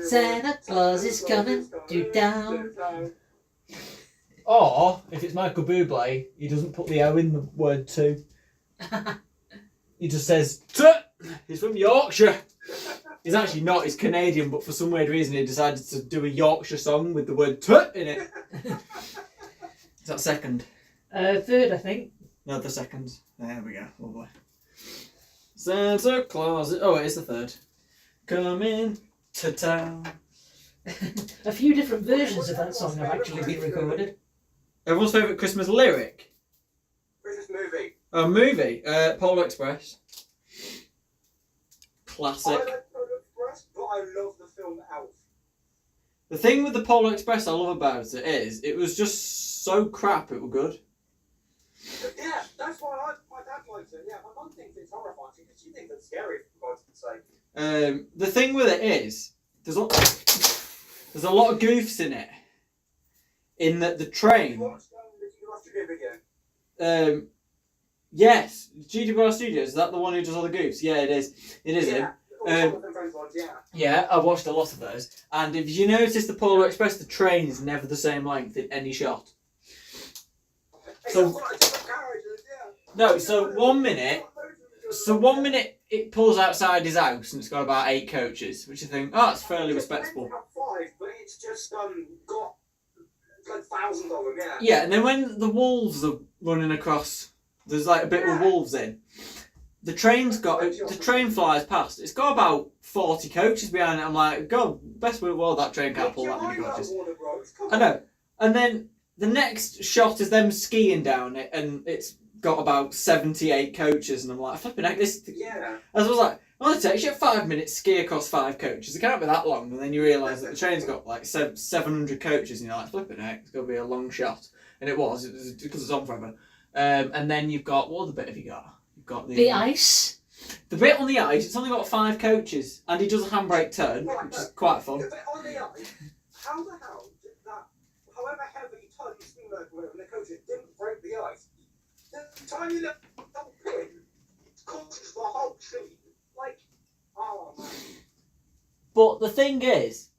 Santa Claus is coming to town. Or if it's Michael Bublé, he doesn't put the O in the word to. He just says "Tut." He's from Yorkshire. He's actually not. He's Canadian, but for some weird reason he decided to do a Yorkshire song with the word "tut" in it. Is that second? Third, I think. No, the second. There we go. Lovely. Santa Claus. Oh, it is the third. Coming to town. A few different versions of that song have actually been recorded. Everyone's favourite Christmas lyric. Christmas movie. A movie. Polar Express. I Classic. like Polar Express, but I love the film Elf. The thing with the Polar Express I love about it is it was just so crap it was good. Yeah, that's why my dad likes it. Yeah, my mum thinks it's horrifying because she thinks it's scary, for God's sake. The thing with it is there's a lot of goofs in it. In that the train. You watched the Trivia again? Yes, GWR Studios. Is that the one who does all the goofs? Yeah, it is. It is him. Yeah, I watched a lot of those. And if you notice the Polar Express, the train is never the same length in any shot. So no, so 1 minute. So 1 minute it pulls outside his house and it's got about 8 coaches, which you think, oh, it's fairly respectable. 5, but it's just got like thousands of them. Yeah. Yeah, and then when the wolves are running across, there's like a bit with wolves in. The train flies past. It's got about 40 coaches behind it. I'm like, God, best way in the world that train can't pull that many coaches. I know. And then the next shot is them skiing down it, and it's got about 78 coaches, and I'm like, flipping heck, this. Yeah. I was like, well, it takes you 5 minutes to ski across 5 coaches. It can't be that long. And then you realise that the train's got like 700 coaches, and you're like, flipping heck, it's going to be a long shot. And it was because it's on forever. And then you've got, what other bit have you got? You've got the ice. The bit on the ice, it's only got 5 coaches, and he does a handbrake turn, which is quite fun. The bit on the ice, how the hell did that, however heavy tons thing like whatever, and the coaches didn't break the ice? The tiny little pin causes the whole scene. Like, oh man. But the thing is,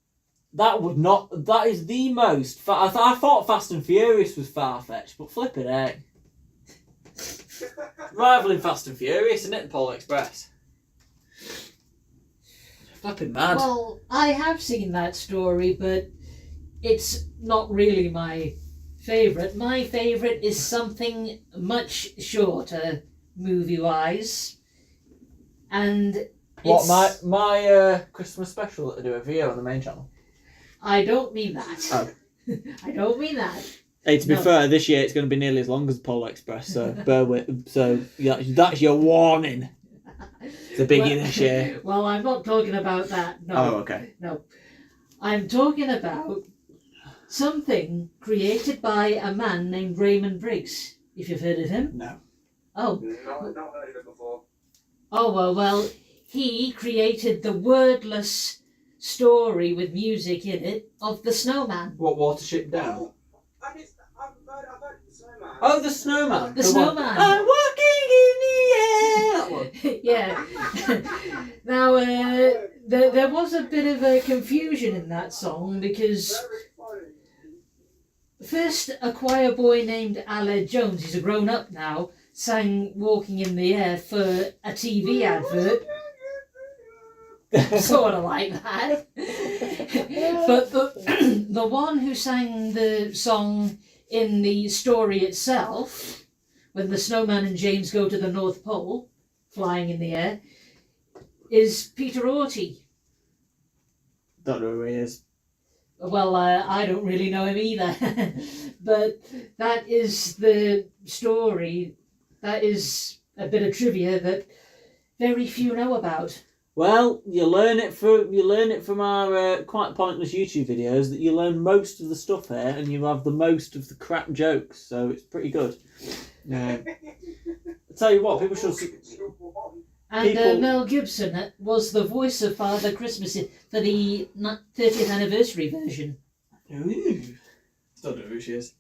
that is the most, I thought Fast and Furious was far-fetched, but flipping heck. Rivaling Fast and Furious, isn't it, the Polar Express? Flipping mad. Well, I have seen that story, but it's not really my favourite. My favourite is something much shorter, movie-wise. And What, my Christmas special that I do every year on the main channel? I don't mean that. Oh. I don't mean that. Hey, to be fair, this year it's going to be nearly as long as the Polar Express, so bear with. So yeah, that's your warning. It's a biggie this year. Well, I'm not talking about that. No. Oh, okay. No. I'm talking about something created by a man named Raymond Briggs. If you've heard of him. No. Oh. No, I've not heard of it before. Oh, well, he created the wordless story with music in it of the snowman. What, Watership Down? Oh, and it's, I've heard the snowman. Oh, the snowman. The snowman. I'm walking in the air. That one. Yeah. Now, there was a bit of a confusion in that song because first a choir boy named Aled Jones, he's a grown up now, sang Walking in the Air for a TV advert. Sort of like that. But the one who sang the song in the story itself, when the snowman and James go to the North Pole, flying in the air, is Peter Orty. Don't know who he is. Well, I don't really know him either. But that is the story. That is a bit of trivia that very few know about. Well, you learn it from our quite pointless YouTube videos that you learn most of the stuff here, and you have the most of the crap jokes. So it's pretty good. I tell you what, people should. And Mel Gibson was the voice of Father Christmas for the 30th anniversary version. Ooh. Don't know who she is.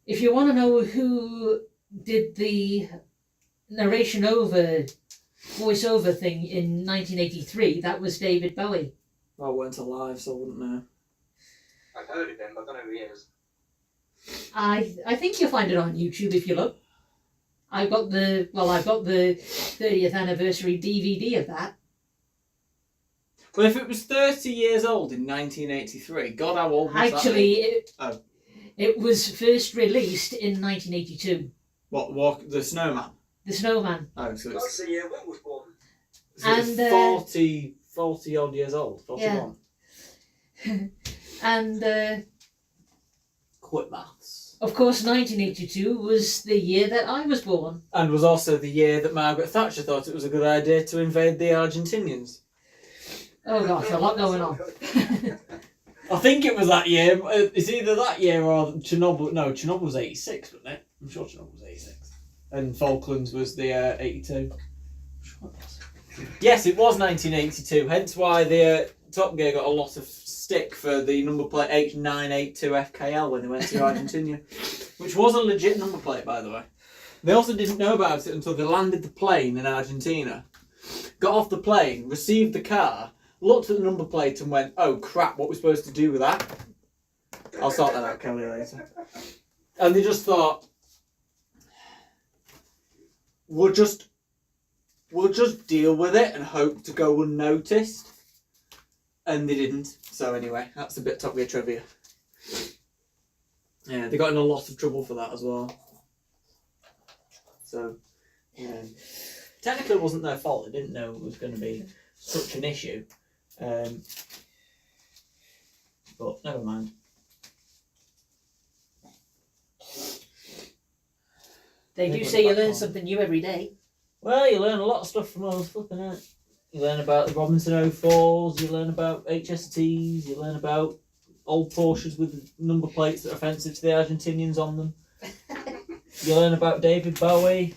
If you want to know who did the narration over voiceover thing in 1983, that was David Bowie. I weren't alive, so I wouldn't know. I've heard of him, but I don't know who he is. I think you'll find it on YouTube if you look. I've got the 30th anniversary DVD of that. Well, if it was 30 years old in 1983, God, how old was Actually, that? It was first released in 1982. What, the Snowman? The Snowman. Oh, so That's it's, the year Will was born. so it's 40 odd years old, 41. Yeah. And Quit maths. of course, 1982 was the year that I was born. And was also the year that Margaret Thatcher thought it was a good idea to invade the Argentinians. Oh gosh, a lot going on. I think it was that year. It's either that year or Chernobyl. No, Chernobyl was 86, wasn't it? I'm sure Chernobyl was 86. And Falklands was the 82. Yes, it was 1982. Hence why the Top Gear got a lot of stick for the number plate H982FKL when they went to Argentina. Which was a legit number plate, by the way. They also didn't know about it until they landed the plane in Argentina. Got off the plane, received the car, looked at the number plate and went, oh crap, what are we supposed to do with that? I'll sort that out, Kelly, later. And they just thought, we'll just deal with it and hope to go unnoticed. And they didn't. So anyway, that's a bit Top Gear trivia. Yeah, they got in a lot of trouble for that as well. So, yeah. Technically it wasn't their fault. They didn't know it was going to be such an issue. But never mind. They do say you learn something new every day. Well, you learn a lot of stuff from us, flipping it. You learn about the Robinson 04s, you learn about HSTs, you learn about old Porsches with number plates that are offensive to the Argentinians on them. You learn about David Bowie.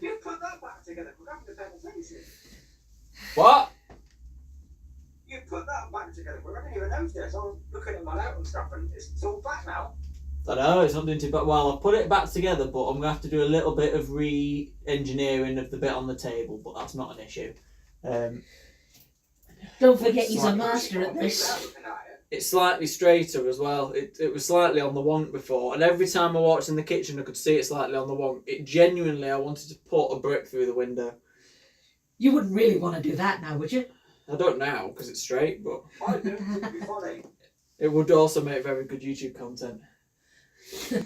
You put that back together. We're having to pay attention. What? You put that back together. We haven't even noticed this. I was looking at my note and stuff, and it's all back now. I know, it's not doing too bad. Well, I've put it back together, but I'm going to have to do a little bit of re-engineering of the bit on the table, but that's not an issue. Don't forget he's a master at this. It's slightly straighter as well. It was slightly on the wonk before, and every time I walked in the kitchen I could see it slightly on the wonk. It genuinely, I wanted to put a brick through the window. You wouldn't really want to do that now, would you? I don't now, because it's straight, but I do. It would be funny. it would also make very good YouTube content. Yeah,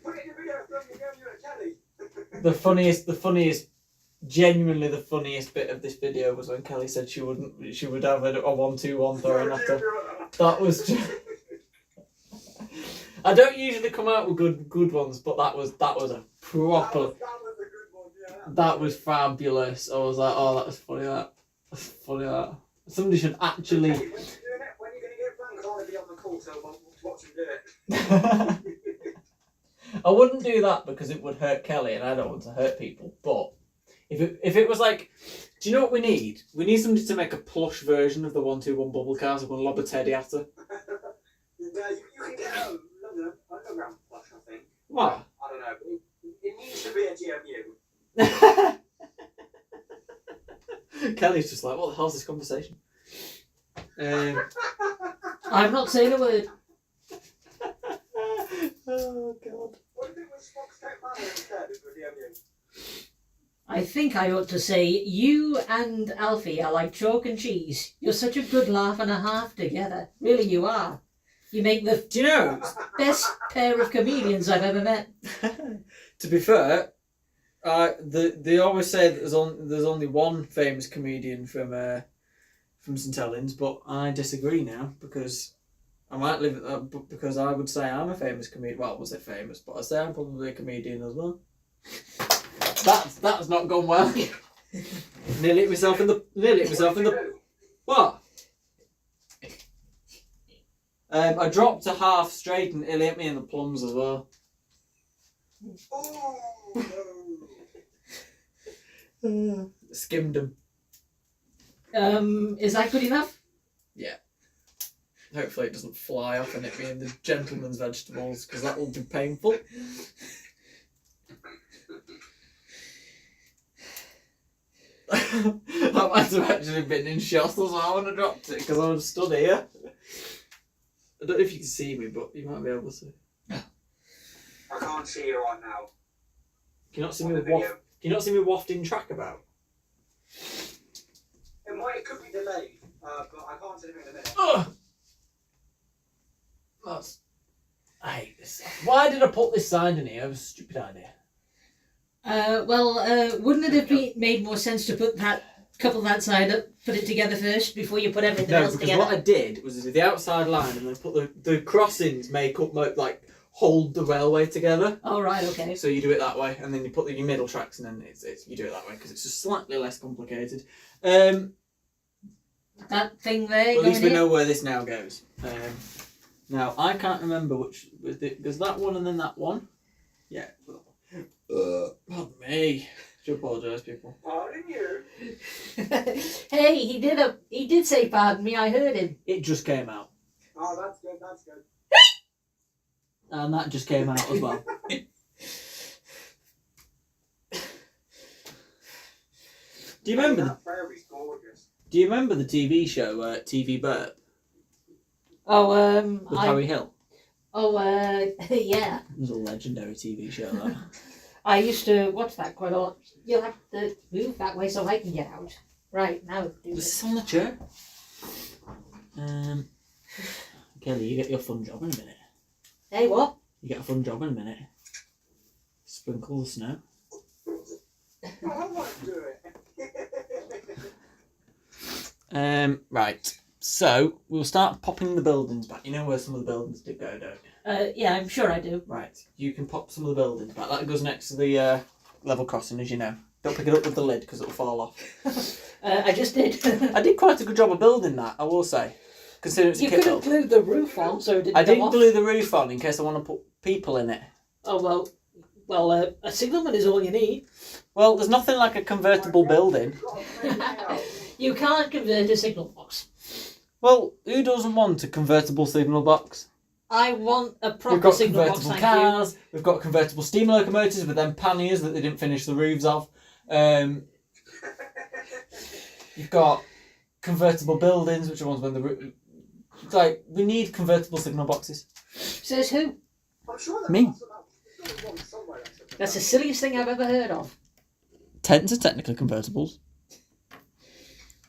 put it in the video from you going you at Kelly. The funniest, genuinely the funniest bit of this video was when Kelly said she would have a 1-2-1 throw not to. That was just... I don't usually come out with good ones, but that was a proper... That was a good one, yeah. That was fabulous. I was like, oh, that was funny, that. That's funny, that. Somebody should actually... Hey, when you're doing it, when you're going to get blank, I want to be on the call, so we'll watch him do it. I wouldn't do that because it would hurt Kelly, and I don't want to hurt people. But if it was like, do you know what we need? We need somebody to make a plush version of the 1-2-1 bubble cars and we'll lob a teddy at her. Yeah, you can get a underground plush, I think. What? I don't know. It needs to be a GMU. Kelly's just like, what the hell's this conversation? I'm not saying a word. Oh god. What if it was Foxtrot Manor instead of the GMU? I think I ought to say, you and Alfie are like chalk and cheese. You're such a good laugh and a half together. Really, you are. You make the Do you know? best pair of comedians I've ever met. To be fair, they always say that there's only one famous comedian from St Helens, but I disagree now because I might live because I would say I'm a famous comedian. Well, I would say famous, but I say I'm probably a comedian as well. That's not gone well. Nearly hit myself in the. What? I dropped a half straight and it hit me in the plums as well. Oh, no. Skimmed them. Is that good enough? Yeah. Hopefully it doesn't fly off and hit me in the gentleman's vegetables because that will be painful. I might have actually been in shot as well when I dropped it because I was stood here. I don't know if you can see me, but you might be able to. I can't see you right now. Can you not see me wafting track about? It could be delayed, but I can't see anything in a minute. Ugh! I hate this. Why did I put this sign in here? It was a stupid idea. Wouldn't it have made more sense to couple that side up, put it together first before you put everything No, else because together? what I did was I did the outside line and then put the crossings hold the railway together. Oh, right, okay. So you do it that way, and then you put your middle tracks, and then you do it that way because it's just slightly less complicated. That thing there. At least we in know where this now goes. Now I can't remember which there's that one and then that one. Yeah. Pardon me. I do apologise, people. Pardon you. Hey, he did say pardon me. I heard him. It just came out, Oh, that's good. and that just came out as well. Do you remember? That prairie's gorgeous. Do you remember the TV show TV Burp Oh, with Harry Hill? Yeah. It was a legendary TV show. That. I used to watch that quite a lot. You'll have to move that way so I can get out. Right, now do Is this. this on the chair? Kelly, you get your fun job in a minute. Hey, what? You get a fun job in a minute. Sprinkle the snow. I want to do it. Right. So we'll start popping the buildings back. You know where some of the buildings did go, don't you? Yeah, I'm sure I do. Right. You can pop some of the buildings back. That goes next to the level crossing, as you know. Don't pick it up with the lid because it'll fall off. I just did. I did quite a good job of building that, I will say. Considering it's a You kit could have build. glued the roof on so it didn't I come didn't off. glue the roof on in case I want to put people in it. Oh, well, a signalman is all you need. Well, there's nothing like a convertible building. You can't convert a signal box. Well, who doesn't want a convertible signal box? I want a We've proper got signal box, convertible thank you. cars, we've got convertible steam locomotives with them panniers that they didn't finish the roofs of. You've got convertible buildings, which are ones when the roof... Like, we need convertible signal boxes. Says who? I'm sure that Me. there's one somewhere that's That's the silliest thing I've ever heard of. Tents are technically convertibles.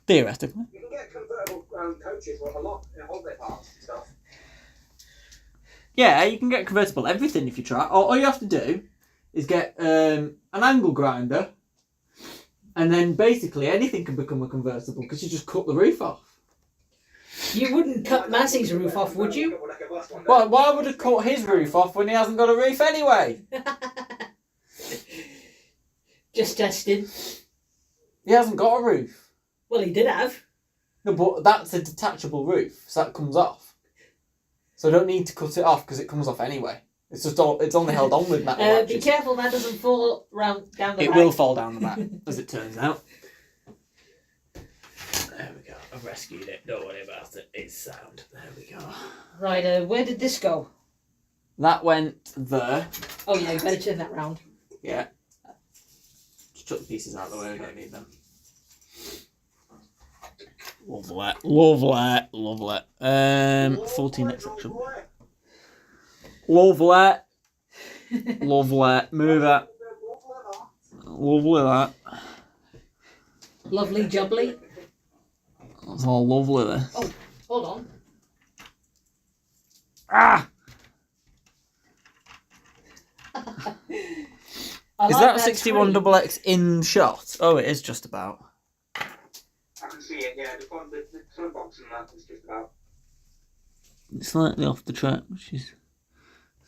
Theoretically. You can get convertible coaches with a lot in holiday parks and stuff. Yeah, you can get convertible everything if you try. All you have to do is get an angle grinder, and then basically anything can become a convertible because you just cut the roof off. You wouldn't cut Massey's roof off, would you? Well, why would I cut his roof off when he hasn't got a roof anyway? Just testing. He hasn't got a roof. Well, he did have. No, but that's a detachable roof, so that comes off. So I don't need to cut it off because it comes off anyway. It's just it's only held on with metal Be latches. careful that doesn't fall down the It back. will fall down the back, as it turns out. There we go. I've rescued it. Don't worry about it. It's sound. There we go. Right, where did this go? That went there. Oh yeah, you better turn that round. Yeah. Just chuck the pieces out of the way. We don't need them. Lovely. Lovely. Lovely. 14 next section. Lovely. Lovely. Move it. Lovely that. Lovely jubbly. That's all lovely there. Oh, hold on. Ah! I Is like that screen. 61XX in shot? Oh, it is just about. I can see it, yeah. The front box and that is just about. It's slightly off the track, which is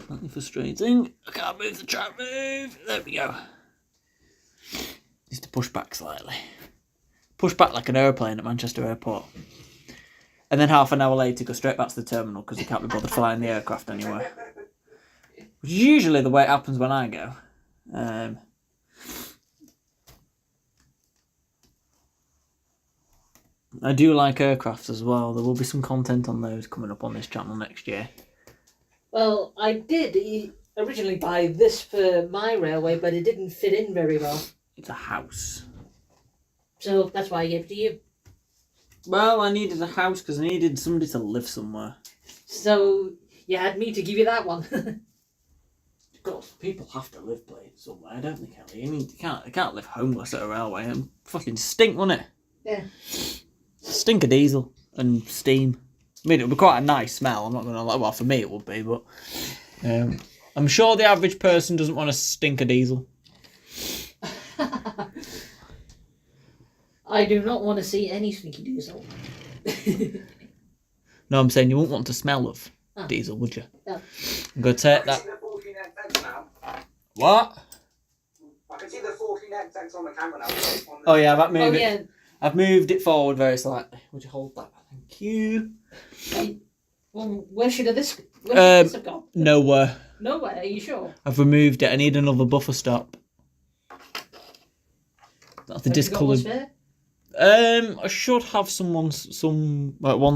slightly frustrating. I can't move the track, move! There we go. Needs to push back slightly. Push back like an aeroplane at Manchester Airport. And then half an hour later go straight back to the terminal because you can't be bothered flying the aircraft anywhere. Which is usually the way it happens when I go. I do like aircrafts as well. There will be some content on those coming up on this channel next year. Well, I did originally buy this for my railway, but it didn't fit in very well. It's a house. So that's why I gave it to you. Well, I needed a house because I needed somebody to live somewhere. So you had me to give you that one. God, people have to live somewhere, don't they, Kelly? I mean, they can't live homeless at a railway. It'd fucking stink, wouldn't it? Yeah. Stink of diesel and steam. I mean, it would be quite a nice smell. I'm not going to lie. Well, for me it would be, but I'm sure the average person doesn't want to stink of diesel. I do not want to see any stinky diesel. No, I'm saying you wouldn't want to smell of diesel, would you? No. I'm going to take that. What? I can see the 14 XX on the camera now. Oh yeah, I've moved it. Yeah. I've moved it forward very slightly. Would you hold that? Thank you. Well, where should this have gone? Nowhere. Nowhere, are you sure? I've removed it. I need another buffer stop. That's the Have you got one discoloured. spare? I should have one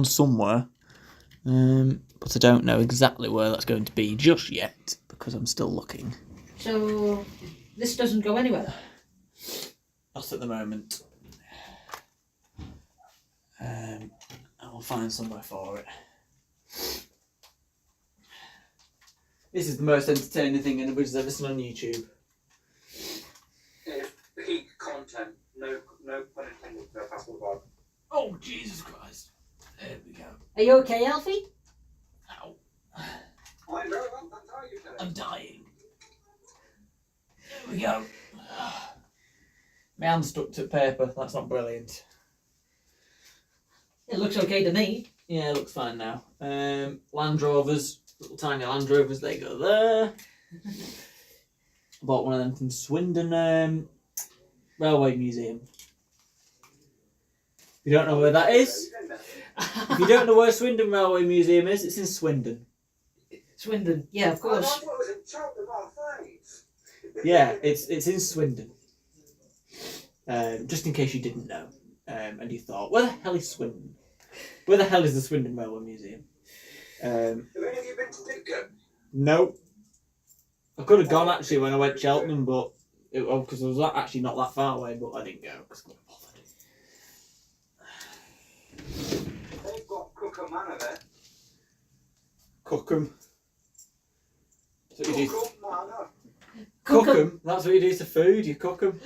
somewhere. But I don't know exactly where that's going to be just yet because I'm still looking. So this doesn't go anywhere. Not at the moment. I'll find somewhere for it. This is the most entertaining thing anybody's ever seen on YouTube. Peak content. No pun intended for a passport bag. Oh, Jesus Christ. There we go. Are you okay, Alfie? Ow. I know, that's how you do it. I'm dying. There we go. My hand's stuck to paper. That's not brilliant. It looks okay to me. Yeah, it looks fine now. Land Rovers. Little tiny Land Rovers. They go there. Bought one of them from Swindon Railway Museum. If you don't know where that is, if you don't know where Swindon Railway Museum is, it's in Swindon. Swindon, yeah, of I course. thought it was in Cheltenham, our face. Yeah, it's in Swindon. Just in case you didn't know, and you thought, where the hell is Swindon? Where the hell is the Swindon Railway Museum? Have any of you been to Didcot? No. I could have gone actually when I went Cheltenham, but because I was actually not that far away, but I didn't go because I couldn't bother. They've got Cookham Manor there. Cookham. That's what you do. Cookham Manor. Cookham. That's what you do to food. You cook them.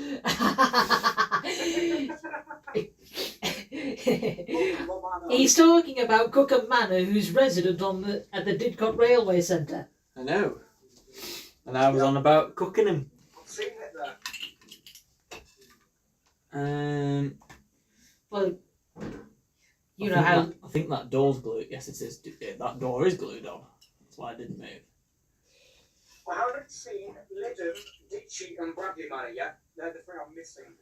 He's talking about Cookham Manor, who's resident at the Didcot Railway Centre. I know. And I was on about cooking him. I've seen it there. Well, you know how. I think that door's glued. Yes, it is. That door is glued on. That's why I didn't move. I haven't seen Lyddham, Ditchy and Bradley Manor yet. They're the three I'm missing.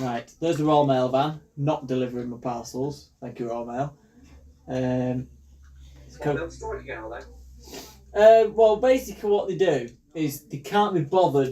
Right, there's the Royal Mail van. Not delivering my parcels. Thank you, Royal Mail. Well, they'll store it again, are they? Well, basically what they do is they can't be bothered